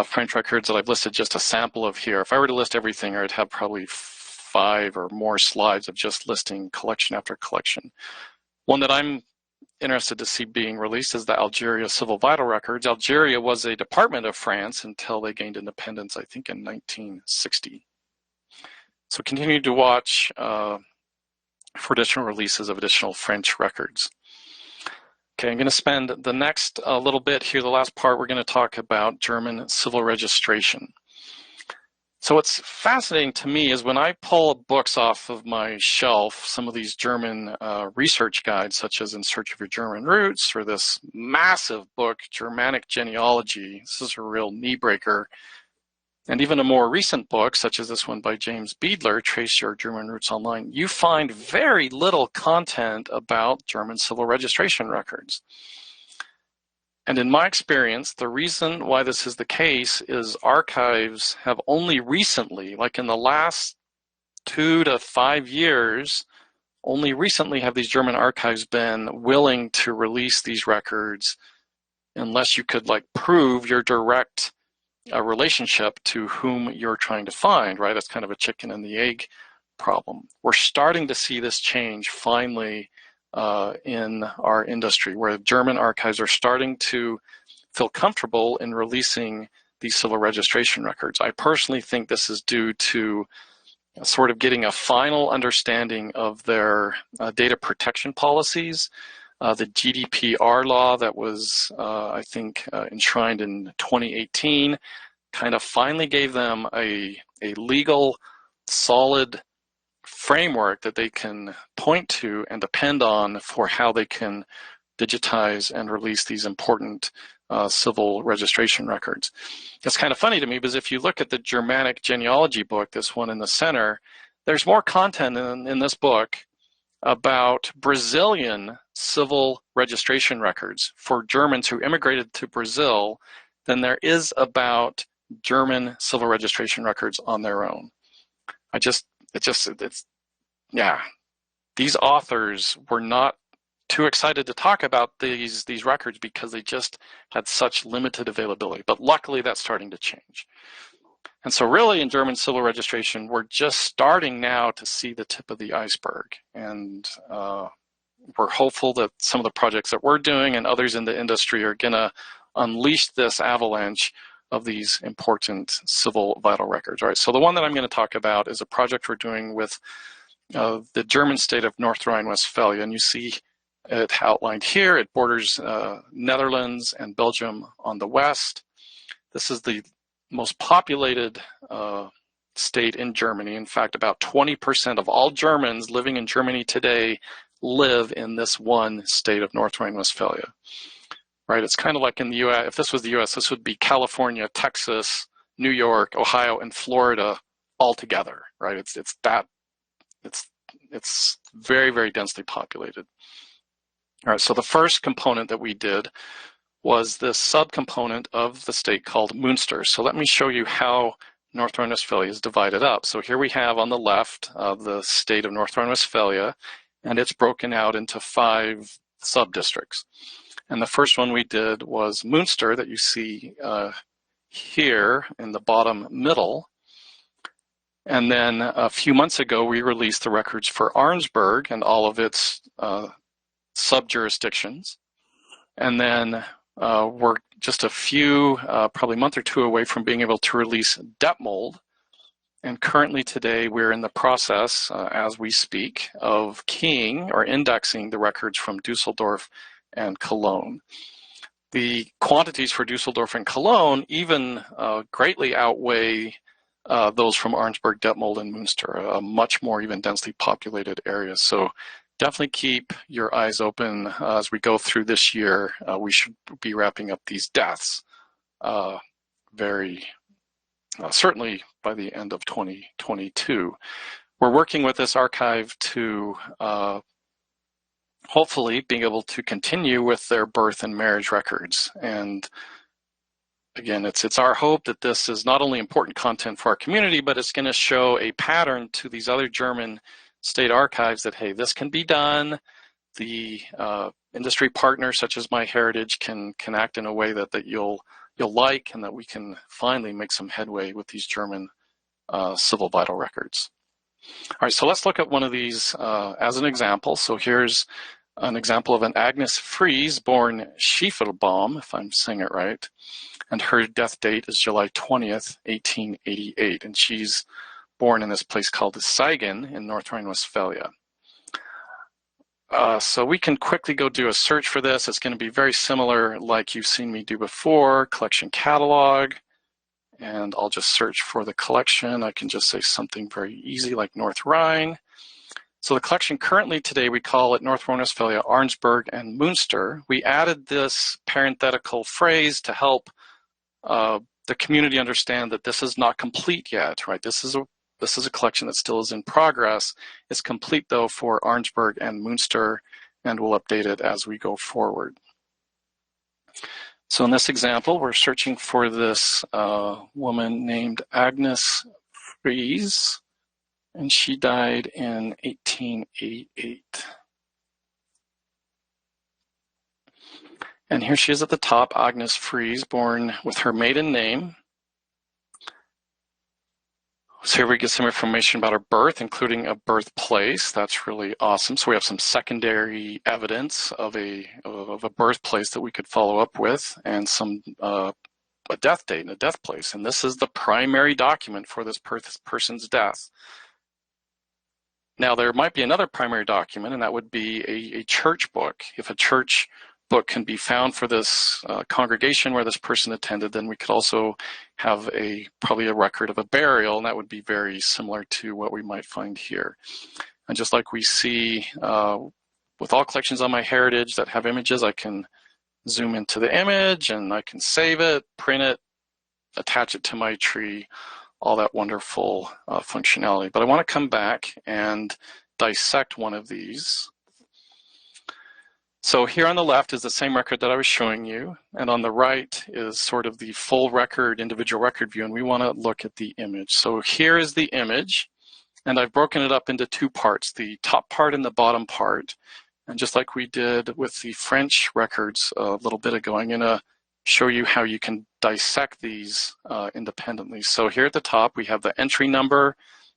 French records that I've listed just a sample of here. If I were to list everything, I'd have probably 5 or more slides of just listing collection after collection. One that I'm interested to see being released is the Algeria Civil Vital Records. Algeria was a department of France until they gained independence, I think, in 1960. So continue to watch for additional releases of additional French records. Okay, I'm going to spend the next little bit here, the last part, we're going to talk about German civil registration. So what's fascinating to me is when I pull books off of my shelf, some of these German research guides, such as In Search of Your German Roots, or this massive book, Germanic Genealogy. This is a real knee breaker. And even a more recent book, such as this one by James Beadler, Trace Your German Roots Online, you find very little content about German civil registration records. And in my experience, the reason why this is the case is archives have only recently, like in the last 2 to 5 years, only recently have these German archives been willing to release these records unless you could like prove your direct relationship to whom you're trying to find, right? That's kind of a chicken and the egg problem. We're starting to see this change finally in our industry, where German archives are starting to feel comfortable in releasing these civil registration records. I personally think this is due to sort of getting a final understanding of their data protection policies. The GDPR law that was, I think, enshrined in 2018 kind of finally gave them a legal, solid framework that they can point to and depend on for how they can digitize and release these important civil registration records. It's kind of funny to me because if you look at the Germanic Genealogy book, this one in the center, there's more content in this book about Brazilian civil registration records for Germans who immigrated to Brazil than there is about German civil registration records on their own. Yeah, these authors were not too excited to talk about these records because they just had such limited availability. But luckily, that's starting to change. And so really in German civil registration, we're just starting now to see the tip of the iceberg. And we're hopeful that some of the projects that we're doing and others in the industry are going to unleash this avalanche of these important civil vital records. All right, so the one that I'm going to talk about is a project we're doing with the German state of North Rhine-Westphalia, and you see it outlined here. It borders Netherlands and Belgium on the west. This is the most populated state in Germany. In fact, about 20% of all Germans living in Germany today live in this one state of North Rhine-Westphalia. Right? It's kind of like in the U.S. If this was the U.S., this would be California, Texas, New York, Ohio, and Florida all together. Right? It's very, very densely populated. All right. So the first component that we did was this subcomponent of the state called Münster. So let me show you how North Rhine-Westphalia is divided up. So here we have on the left the state of North Rhine-Westphalia, and it's broken out into 5 sub-districts. And the first one we did was Münster, that you see here in the bottom middle. And then a few months ago, we released the records for Arnsberg and all of its sub-jurisdictions. And then we're just a few, probably a month or two away from being able to release Detmold. And currently today, we're in the process, as we speak, of keying or indexing the records from Dusseldorf and Cologne. The quantities for Dusseldorf and Cologne even greatly outweigh those from Arnsberg, Detmold, and Münster, a much more even densely populated area. So definitely keep your eyes open as we go through this year. We should be wrapping up these deaths certainly by the end of 2022. We're working with this archive to hopefully being able to continue with their birth and marriage records. And again, it's our hope that this is not only important content for our community, but it's going to show a pattern to these other German state archives that, hey, this can be done. The industry partners such as MyHeritage can act in a way that you'll like, and that we can finally make some headway with these German civil vital records. All right, so let's look at one of these as an example. So here's an example of an Agnes Fries, born Schiefelbaum, if I'm saying it right, and her death date is July 20th, 1888, and she's born in this place called Siegen in North Rhine-Westphalia. So we can quickly go do a search for this. It's going to be very similar like you've seen me do before, collection catalog, and I'll just search for the collection. I can just say something very easy like North Rhine. So the collection currently today, we call it North Rhine-Westphalia, Arnsberg, and Münster. We added this parenthetical phrase to help the community understand that this is not complete yet, right? This is a collection that still is in progress. It's complete though for Arnsberg and Münster, and we'll update it as we go forward. So in this example, we're searching for this woman named Agnes Fries, and she died in 1888. And here she is at the top, Agnes Fries, born with her maiden name. So here we get some information about her birth, including a birthplace. That's really awesome. So we have some secondary evidence of a birthplace that we could follow up with, and some a death date and a death place. And this is the primary document for this person's death. Now there might be another primary document, and that would be a church book. If a church book can be found for this congregation where this person attended, then we could also have probably a record of a burial, and that would be very similar to what we might find here. And just like we see with all collections on MyHeritage that have images, I can zoom into the image and I can save it, print it, attach it to my tree, all that wonderful functionality. But I want to come back and dissect one of these. So here on the left is the same record that I was showing you, and on the right is sort of the full record, individual record view, and we want to look at the image. So here is the image, and I've broken it up into 2 parts, the top part and the bottom part. And just like we did with the French records a little bit ago, I'm going to show you how you can dissect these independently. So here at the top, we have the entry number,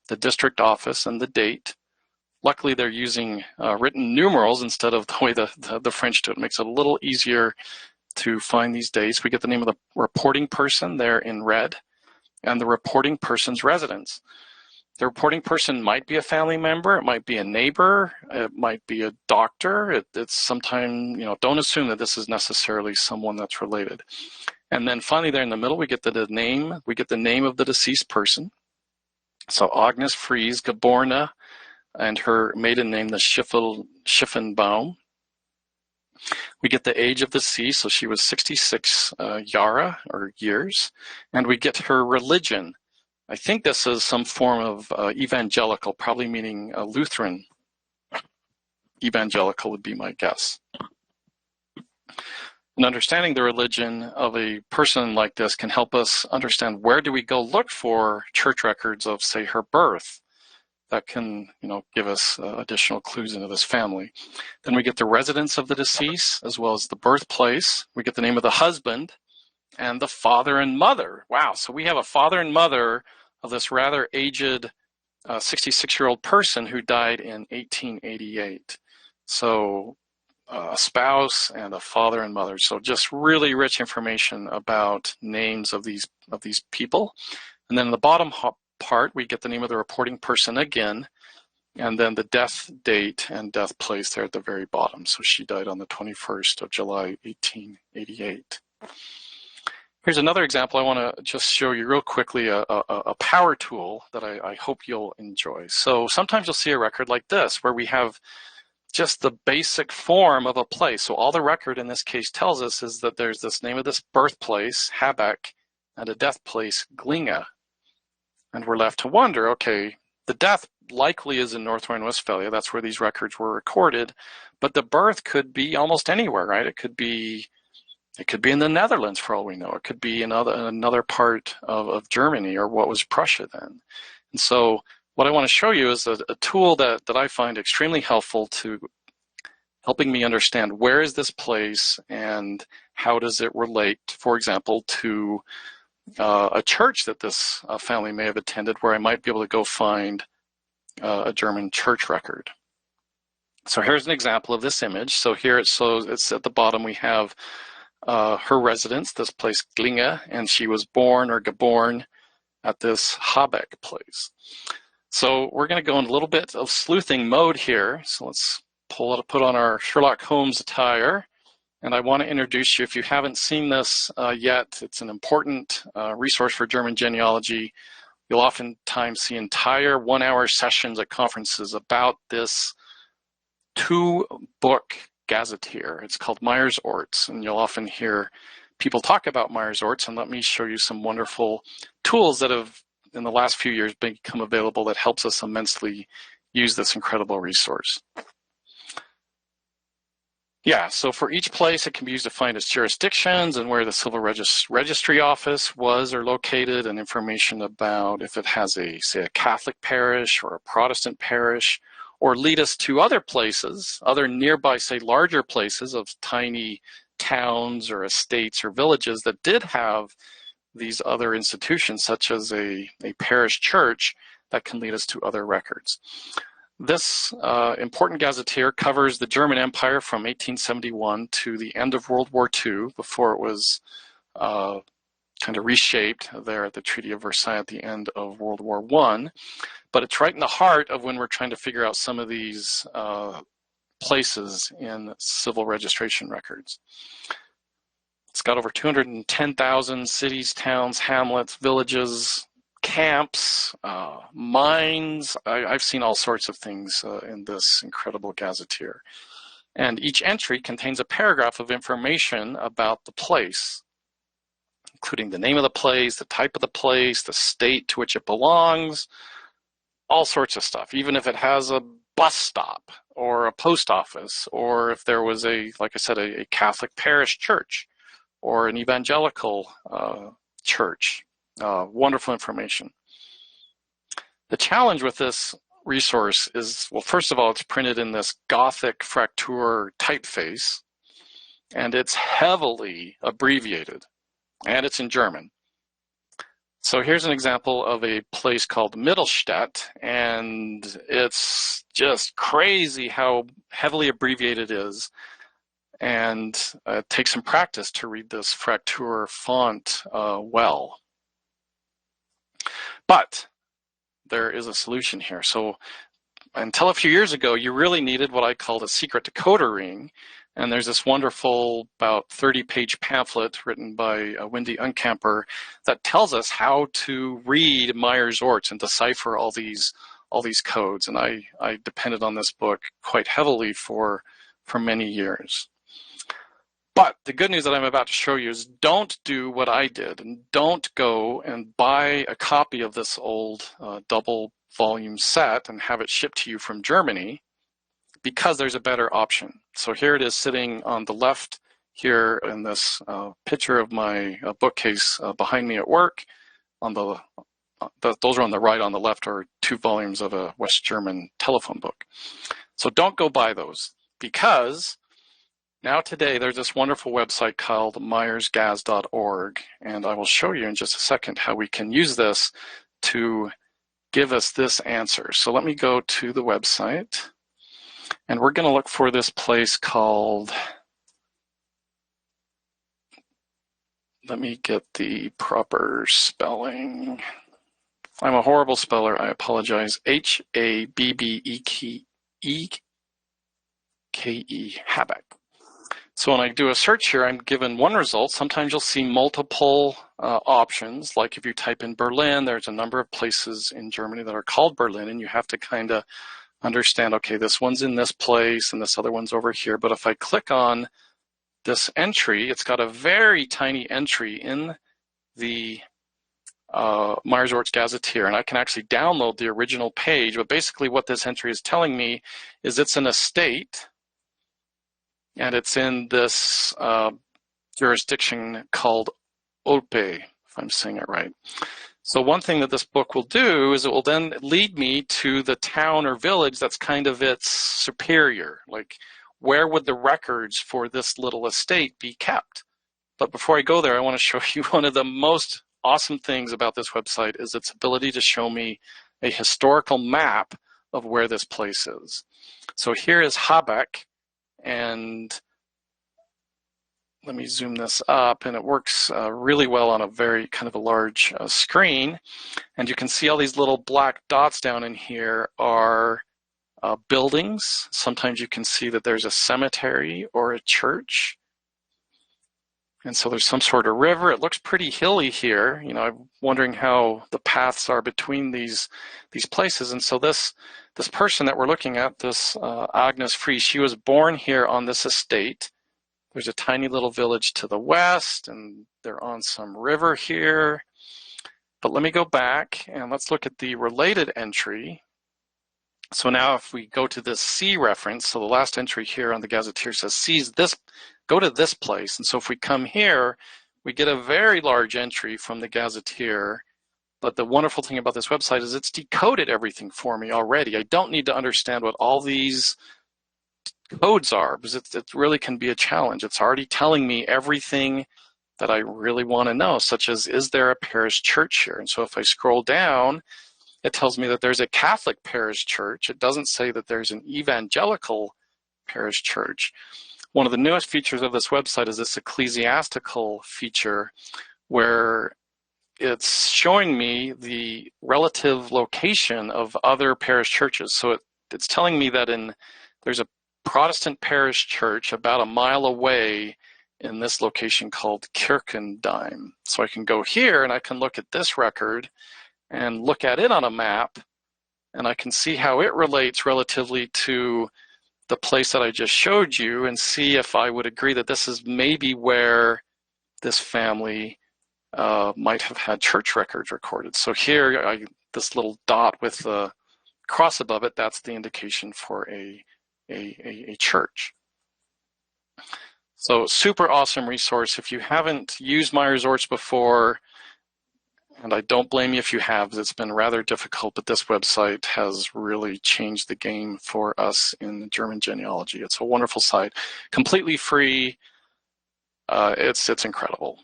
the district office, and the date. Luckily, they're using written numerals instead of the way the French do it. It makes it a little easier to find these dates. We get the name of the reporting person there in red and the reporting person's residence. The reporting person might be a family member, it might be a neighbor, it might be a doctor. It's sometimes, don't assume that this is necessarily someone that's related. And then finally there in the middle, we get the name of the deceased person. So Agnes Fries Geborna, and her maiden name, the Schiffenbaum. We get the age of the deceased, so she was 66 Yara, or years. And we get her religion. I think this is some form of evangelical, probably meaning Lutheran evangelical would be my guess. And understanding the religion of a person like this can help us understand where do we go look for church records of, say, her birth. That can, give us additional clues into this family. Then we get the residence of the deceased, as well as the birthplace. We get the name of the husband and the father and mother. Wow, so we have a father and mother of this rather aged 66-year-old person who died in 1888. So a spouse and a father and mother. So just really rich information about names of these people. And then in the bottom part, we get the name of the reporting person again, and then the death date and death place there at the very bottom. So she died on the 21st of July, 1888. Here's another example. I want to just show you real quickly a power tool that I hope you'll enjoy. So sometimes you'll see a record like this where we have just the basic form of a place. So all the record in this case tells us is that there's this name of this birthplace, Habeck, and a death place, Glinga. And we're left to wonder, okay, the death likely is in North Rhine-Westphalia. That's where these records were recorded. But the birth could be almost anywhere, right? It could be in the Netherlands for all we know. It could be in another part of Germany, or what was Prussia then. And so what I want to show you is a tool that I find extremely helpful to helping me understand where is this place and how does it relate, for example, to a church that this family may have attended, where I might be able to go find a German church record. So here's an example of this image. So here it's at the bottom we have her residence, this place Glinga, and she was born or geborn at this Habeck place. So we're going to go in a little bit of sleuthing mode here. So let's put on our Sherlock Holmes attire. And I want to introduce you, if you haven't seen this yet, it's an important resource for German genealogy. You'll oftentimes see entire one-hour sessions at conferences about this two-book gazetteer. It's called Myers-Orts, and you'll often hear people talk about Myers-Orts, and let me show you some wonderful tools that have, in the last few years, become available that helps us immensely use this incredible resource. Yeah, so for each place, it can be used to find its jurisdictions and where the civil registry office was or located, and information about if it has say a Catholic parish or a Protestant parish, or lead us to other places, other nearby, say, larger places of tiny towns or estates or villages that did have these other institutions, such as a parish church, that can lead us to other records. This important gazetteer covers the German Empire from 1871 to the end of World War II, before it was kind of reshaped there at the Treaty of Versailles at the end of World War I. But it's right in the heart of when we're trying to figure out some of these places in civil registration records. It's got over 210,000 cities, towns, hamlets, villages, camps, mines. I've seen all sorts of things in this incredible gazetteer. And each entry contains a paragraph of information about the place, including the name of the place, the type of the place, the state to which it belongs, all sorts of stuff, even if it has a bus stop or a post office, or if there was like I said, a Catholic parish church or an evangelical church. Wonderful information. The challenge with this resource is, well, first of all, it's printed in this Gothic Fraktur typeface, and it's heavily abbreviated, and it's in German. So here's an example of a place called Mittelstadt, and it's just crazy how heavily abbreviated it is. and take some practice to read this Fraktur font well. But there is a solution here. So until a few years ago, you really needed what I called a secret decoder ring. And there's this wonderful, about 30-page pamphlet written by Wendy Unkamper that tells us how to read Myers-Orts and decipher all these codes. And I depended on this book quite heavily for many years. But the good news that I'm about to show you is don't do what I did, and don't go and buy a copy of this old double volume set and have it shipped to you from Germany, because there's a better option. So here it is sitting on the left here in this picture of my bookcase behind me at work. On those are on the right. On the left are 2 volumes of a West German telephone book. So don't go buy those, because now today there's this wonderful website called myersgaz.org, and I will show you in just a second how we can use this to give us this answer. So let me go to the website, and we're going to look for this place called, let me get the proper spelling. I'm a horrible speller, I apologize. Habbeke, Habak. So when I do a search here, I'm given one result. Sometimes you'll see multiple options. Like if you type in Berlin, there's a number of places in Germany that are called Berlin, and you have to kind of understand, okay, this one's in this place and this other one's over here. But if I click on this entry, it's got a very tiny entry in the Myers-Orts Gazetteer, and I can actually download the original page. But basically what this entry is telling me is it's an estate, and it's in this jurisdiction called Olpe, if I'm saying it right. So one thing that this book will do is it will then lead me to the town or village that's kind of its superior. Like, where would the records for this little estate be kept? But before I go there, I want to show you one of the most awesome things about this website is its ability to show me a historical map of where this place is. So here is Habak, and let me zoom this up, and it works really well on a very kind of a large screen. And you can see all these little black dots down in here are buildings. Sometimes you can see that there's a cemetery or a church. And so there's some sort of river. It looks pretty hilly here. You know, I'm wondering how the paths are between these places. And so this person that we're looking at, this Agnes Fries, she was born here on this estate. There's a tiny little village to the west, and they're on some river here. But let me go back, and let's look at the related entry. So now if we go to this C reference, so the last entry here on the Gazetteer says, sees this, go to this place. And so if we come here, we get a very large entry from the Gazetteer. But the wonderful thing about this website is it's decoded everything for me already. I don't need to understand what all these codes are, because it really can be a challenge. It's already telling me everything that I really want to know, such as, is there a parish church here? And so if I scroll down, it tells me that there's a Catholic parish church. It doesn't say that there's an evangelical parish church. One of the newest features of this website is this ecclesiastical feature, where it's showing me the relative location of other parish churches. So it's telling me that there's a Protestant parish church about a mile away in this location called Kirchendime. So I can go here and I can look at this record and look at it on a map, and I can see how it relates relatively to the place that I just showed you, and see if I would agree that this is maybe where this family might have had church records recorded. So here, this little dot with the cross above it, that's the indication for a church. So super awesome resource. If you haven't used Myers-Orts before, and I don't blame you if you have, it's been rather difficult, but this website has really changed the game for us in German genealogy. It's a wonderful site, completely free. It's incredible.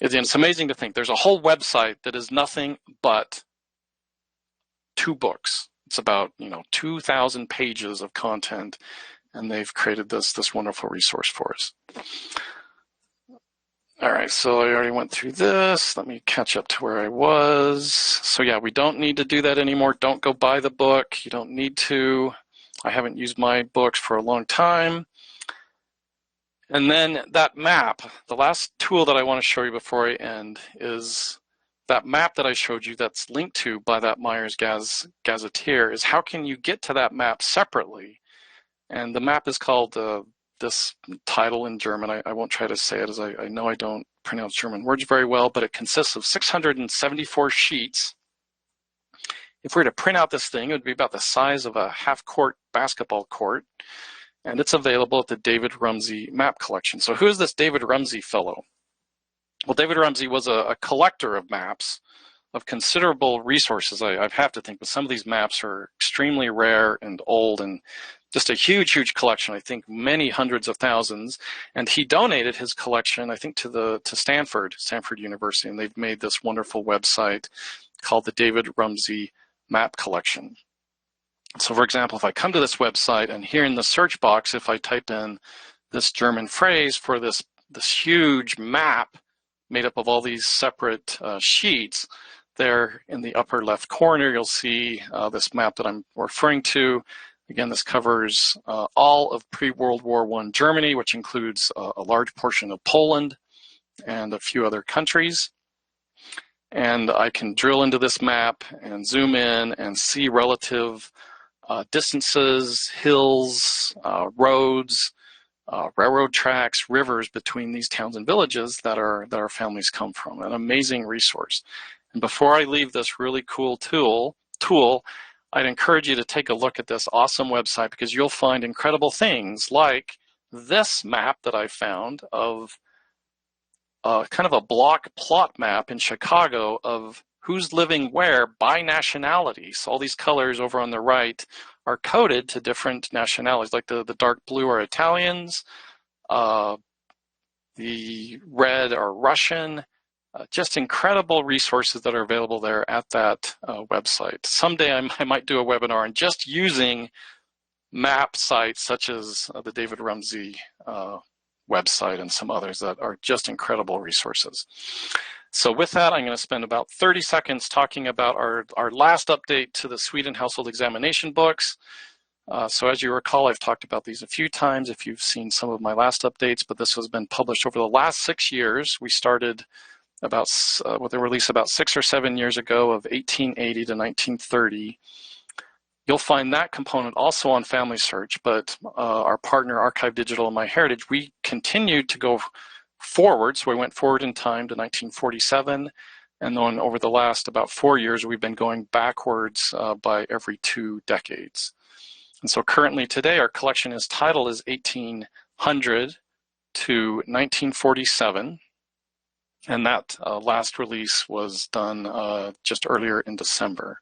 It's amazing to think there's a whole website that is nothing but 2 books. It's about 2,000 pages of content, and they've created this wonderful resource for us. All right, so I already went through this. Let me catch up to where I was. So yeah, we don't need to do that anymore. Don't go buy the book. You don't need to. I haven't used my books for a long time. And then that map, the last tool that I want to show you before I end is that map that I showed you that's linked to by that Myers Gazetteer is how can you get to that map separately? And the map is called this title in German. I won't try to say it as I know I don't pronounce German words very well, but it consists of 674 sheets. If we were to print out this thing, it would be about the size of a half-court basketball court, and it's available at the David Rumsey Map Collection. So who is this David Rumsey fellow? Well, David Rumsey was a collector of maps of considerable resources, I'd have to think, but some of these maps are extremely rare and old and just a huge, huge collection, I think many hundreds of thousands. And he donated his collection, I think, to Stanford University, and they've made this wonderful website called the David Rumsey Map Collection. So for example, if I come to this website and here in the search box, if I type in this German phrase for this huge map made up of all these separate sheets, there in the upper left corner, you'll see this map that I'm referring to. Again, this covers all of pre-World War I Germany, which includes a large portion of Poland and a few other countries. And I can drill into this map and zoom in and see relative distances, hills, roads, railroad tracks, rivers between these towns and villages that our families come from. An amazing resource. And before I leave this really cool tool, I'd encourage you to take a look at this awesome website because you'll find incredible things like this map that I found of kind of a block plot map in Chicago of who's living where by nationality. So all these colors over on the right are coded to different nationalities, like the dark blue are Italians, the red are Russian. Just incredible resources that are available there at that website. Someday I might do a webinar on just using map sites such as the David Rumsey website and some others that are just incredible resources. So with that, I'm going to spend about 30 seconds talking about our last update to the Sweden Household Examination books. So as you recall, I've talked about these a few times if you've seen some of my last updates, but this has been published over the last 6 years. We started with the release about 6 or 7 years ago of 1880 to 1930. You'll find that component also on Family Search, but our partner Archive Digital and MyHeritage, we continued to go forward. So we went forward in time to 1947, and then over the last about 4 years, we've been going backwards by every 2 decades. And so currently today, our collection title is 1800 to 1947. And that last release was done just earlier in December.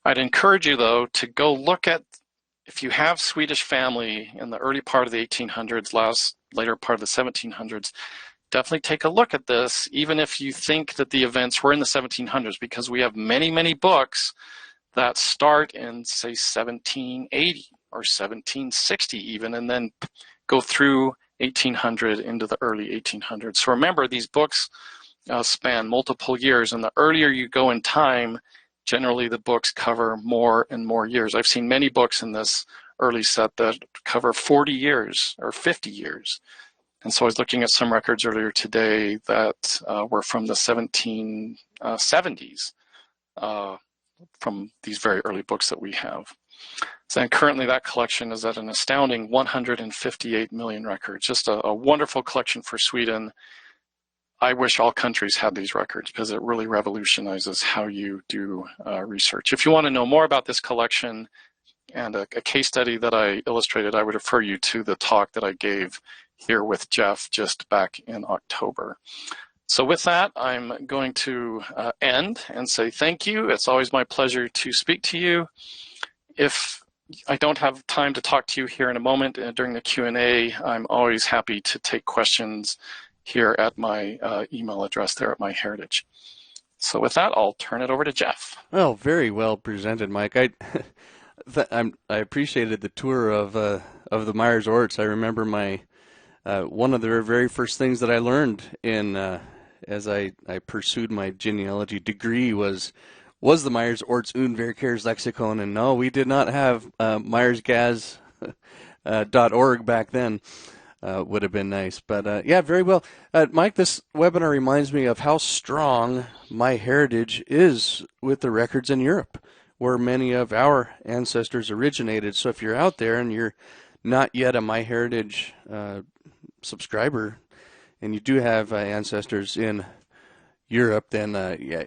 I'd encourage you, though, to go look at, if you have Swedish family in the early part of the 1800s, later part of the 1700s, definitely take a look at this, even if you think that the events were in the 1700s, because we have many, many books that start in, say, 1780 or 1760 even, and then go through 1800 into the early 1800s. So remember, these books span multiple years, and the earlier you go in time, generally the books cover more and more years. I've seen many books in this early set that cover 40 years or 50 years. And so I was looking at some records earlier today that were from the 1770s from these very early books that we have. So, and currently that collection is at an astounding 158 million records. Just a wonderful collection for Sweden. I wish all countries had these records because it really revolutionizes how you do research. If you want to know more about this collection and a case study that I illustrated, I would refer you to the talk that I gave here with Jeff just back in October. So with that, I'm going to end and say thank you. It's always my pleasure to speak to you. If I don't have time to talk to you here in a moment during the Q&A, I'm always happy to take questions here at my email address there at MyHeritage. So with that, I'll turn it over to Jeff. Well, very well presented, Mike. I appreciated the tour of the Myers-Orts. I remember my one of the very first things that I learned in as I pursued my genealogy degree was the Myers-Orts Unverkehrs Lexicon, and no, we did not have Myersgaz .org back then. Would have been nice, but yeah, very well. Mike, this webinar reminds me of how strong MyHeritage is with the records in Europe, where many of our ancestors originated. So if you're out there and you're not yet a MyHeritage subscriber, and you do have ancestors in Europe, then yeah,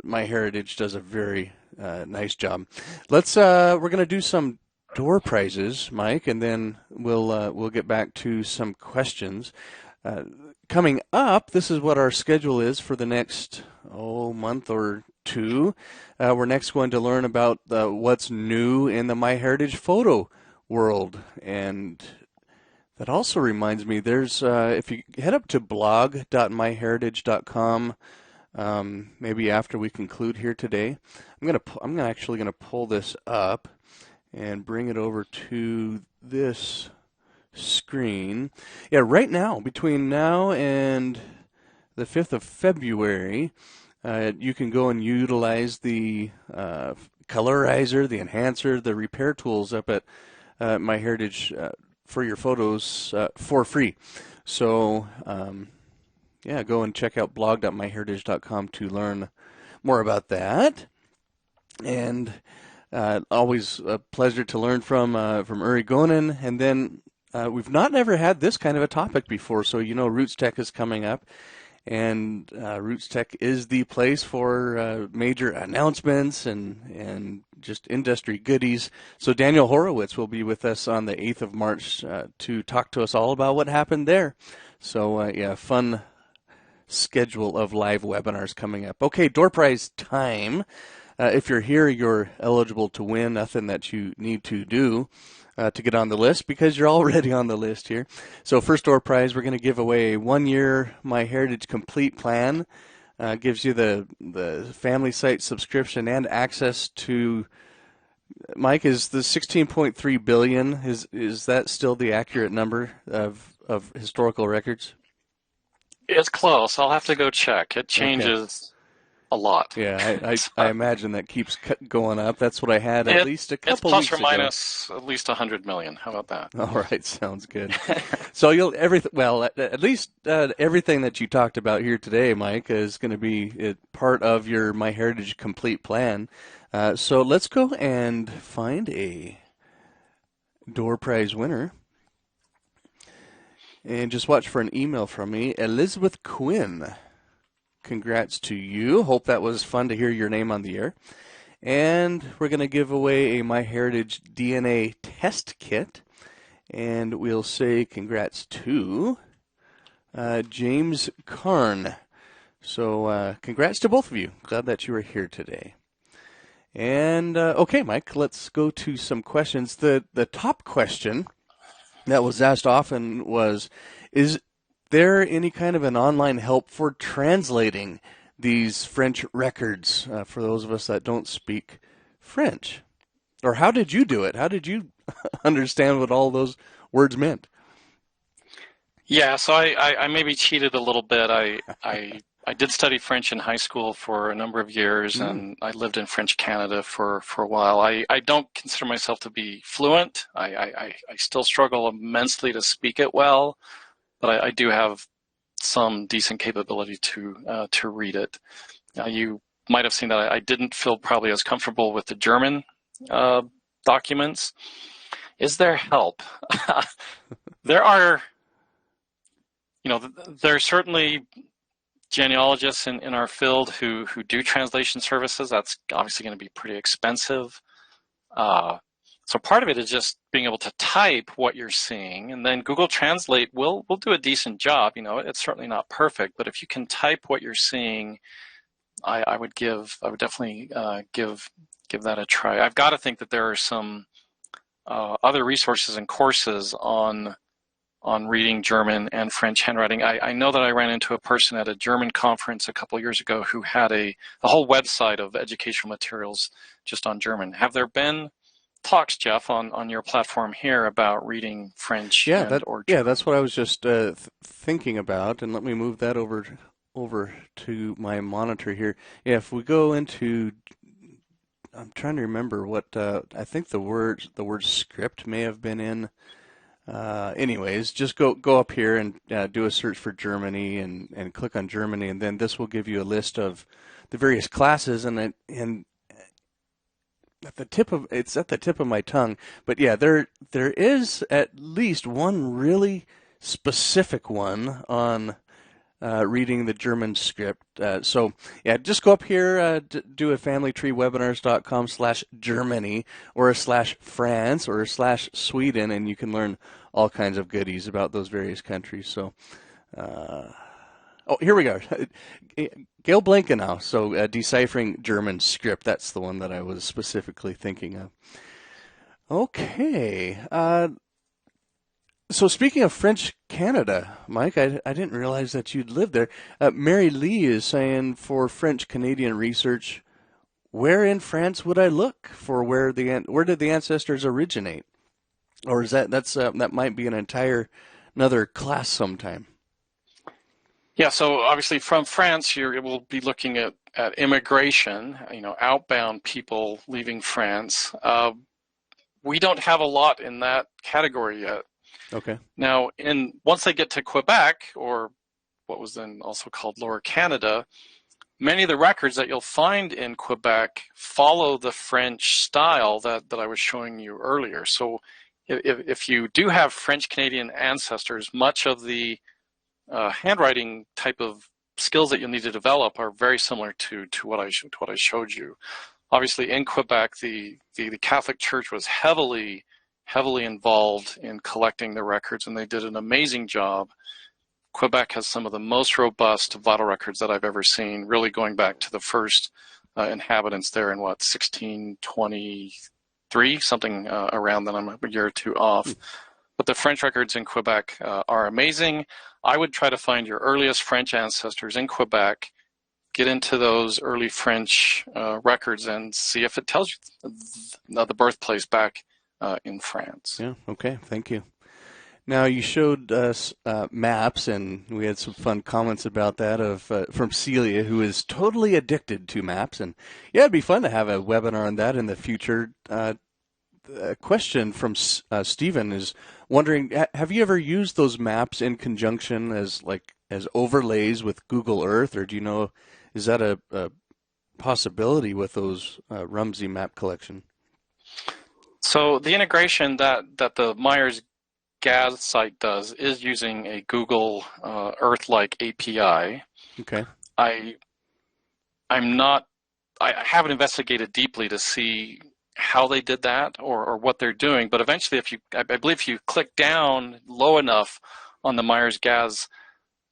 MyHeritage does a very nice job. We're going to do some door prizes, Mike, and then we'll get back to some questions. Coming up, this is what our schedule is for the next month or two. We're next going to learn about what's new in the MyHeritage photo world, and that also reminds me, there's if you head up to blog.myheritage.com, maybe after we conclude here today, I'm actually gonna pull this up and bring it over to this screen. Yeah, right now, between now and the 5th of February, you can go and utilize the colorizer, the enhancer, the repair tools up at MyHeritage for your photos for free. So yeah, go and check out blog.myheritage.com to learn more about that. And always a pleasure to learn from Uri Gonen. And then we've never had this kind of a topic before. So Roots Tech is coming up, and Roots Tech is the place for major announcements and just industry goodies. So Daniel Horowitz will be with us on the 8th of March to talk to us all about what happened there. So yeah, fun schedule of live webinars coming up. Okay, door prize time. If you're here, you're eligible to win. Nothing that you need to do to get on the list, because you're already on the list here. So first door prize, we're going to give away a 1-year MyHeritage Complete plan. Gives you the family site subscription and access to, Mike, is the 16.3 billion, is that still the accurate number of historical records? It's close. I'll have to go check. It changes a lot. Yeah, I imagine that keeps going up. That's what I had at least a couple weeks ago. It's plus or minus at least 100 million. How about that? All right, sounds good. So at least everything that you talked about here today, Mike, is going to be part of your MyHeritage Complete plan. So let's go and find a door prize winner. And just watch for an email from me. Elizabeth Quinn. Congrats to you. Hope that was fun to hear your name on the air. And we're going to give away a MyHeritage DNA test kit. And we'll say congrats to James Karn. So congrats to both of you. Glad that you were here today. And okay, Mike, let's go to some questions. The top question that was asked often was, is there any kind of an online help for translating these French records for those of us that don't speak French? Or how did you do it? How did you understand what all those words meant? Yeah, so I maybe cheated a little bit. I did study French in high school for a number of years, and I lived in French Canada for a while. I don't consider myself to be fluent. I still struggle immensely to speak it well, but I do have some decent capability to read it. You might have seen that I didn't feel probably as comfortable with the German documents. Is there help? There are, there are certainly genealogists in our field who do translation services. That's obviously going to be pretty expensive. So part of it is just being able to type what you're seeing, and then Google Translate will do a decent job. It's certainly not perfect, but if you can type what you're seeing, I would definitely give that a try. I've got to think that there are some other resources and courses on reading German and French handwriting. I know that I ran into a person at a German conference a couple years ago who had a whole website of educational materials just on German. Have there been talks, Jeff, on your platform here about reading French Yeah, and or that's what I was just thinking about. And let me move that over to my monitor here. Yeah, if we go into, I'm trying to remember what I think the word script may have been in. Anyways, just go up here and do a search for Germany and click on Germany, and then this will give you a list of the various classes, and it's at the tip of my tongue. But yeah, there is at least one really specific one on reading the German script. So yeah, just go up here, do a familytreewebinars.com/Germany or a /France or a /Sweden, and you can learn all kinds of goodies about those various countries. So, oh, here we go. Gail Blankenau. So deciphering German script. That's the one that I was specifically thinking of. Okay. So speaking of French Canada, Mike, I didn't realize that you'd lived there. Mary Lee is saying for French Canadian research, where in France would I look for where did the ancestors originate? Or is that might be another class sometime? Yeah, so obviously from France, we'll be looking at immigration, outbound people leaving France. We don't have a lot in that category yet. Okay. Now, once they get to Quebec, or what was then also called Lower Canada, many of the records that you'll find in Quebec follow the French style that I was showing you earlier. So if you do have French Canadian ancestors, much of the handwriting type of skills that you'll need to develop are very similar to what I showed you. Obviously, in Quebec, the Catholic Church was heavily involved in collecting the records, and they did an amazing job. Quebec has some of the most robust vital records that I've ever seen, really going back to the first inhabitants there in 1623, something around then. I'm a year or two off. But the French records in Quebec are amazing. I would try to find your earliest French ancestors in Quebec, get into those early French records, and see if it tells you the birthplace back in France. Yeah, okay, thank you. Now, you showed us maps, and we had some fun comments about that from Celia, who is totally addicted to maps. And yeah, it'd be fun to have a webinar on that in the future. A question from Stephen is wondering, have you ever used those maps in conjunction as overlays with Google Earth, or do you know, is that a possibility with those Rumsey map collection? So the integration that the Myers-Gaz site does is using a Google Earth-like API. Okay. I haven't investigated deeply to see how they did that or what they're doing, but eventually I believe if you click down low enough on the Myers-Gaz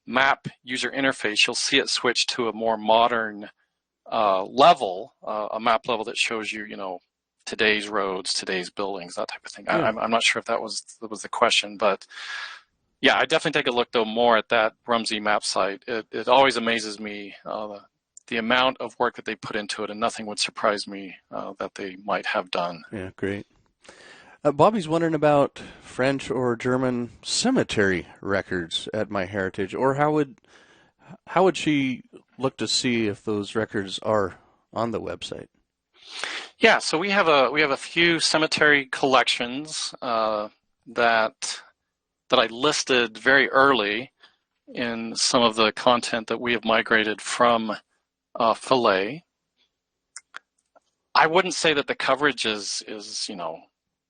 map user interface, you'll see it switch to a more modern level, a map level that shows you, today's roads, today's buildings, that type of thing. Yeah. I'm not sure if that was the question, but yeah, I definitely take a look though more at that Rumsey map site. It always amazes me the amount of work that they put into it, and nothing would surprise me that they might have done. Yeah, great. Bobby's wondering about French or German cemetery records at MyHeritage, or how would she look to see if those records are on the website? Yeah, so we have a few cemetery collections that I listed very early in some of the content that we have migrated from Philae. I wouldn't say that the coverage is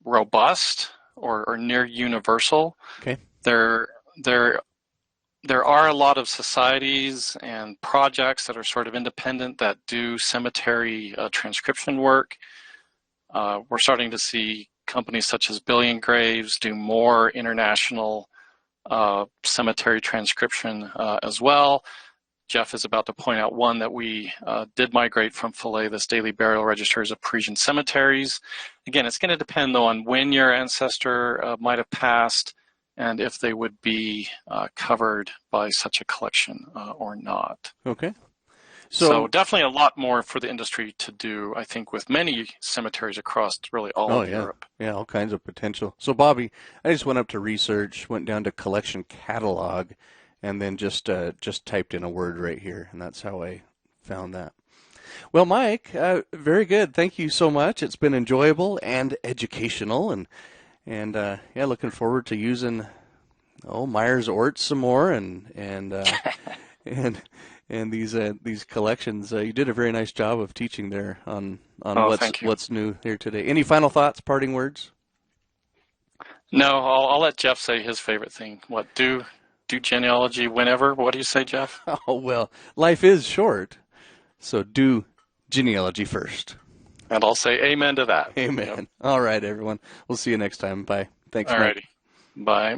robust or near universal. Okay. There are a lot of societies and projects that are sort of independent that do cemetery transcription work. We're starting to see companies such as Billion Graves do more international cemetery transcription as well. Jeff is about to point out one that we did migrate from Philae, this daily burial registers of Parisian cemeteries. Again, it's going to depend though on when your ancestor might have passed and if they would be covered by such a collection or not. Okay. So definitely a lot more for the industry to do, I think, with many cemeteries across really all of Europe. Yeah, all kinds of potential. So, Bobby, I just went up to research, went down to collection catalog, and then just typed in a word right here, and that's how I found that. Well, Mike, very good. Thank you so much. It's been enjoyable and educational, and yeah, looking forward to using Myers Orts some more, and and these collections. You did a very nice job of teaching there on what's new here today. Any final thoughts, parting words? No, I'll let Jeff say his favorite thing. What, do genealogy whenever? What do you say, Jeff? Oh, well, life is short, so do genealogy first. And I'll say amen to that. Amen. Yep. All right, everyone. We'll see you next time. Bye. Thanks, Mike. All righty. Bye.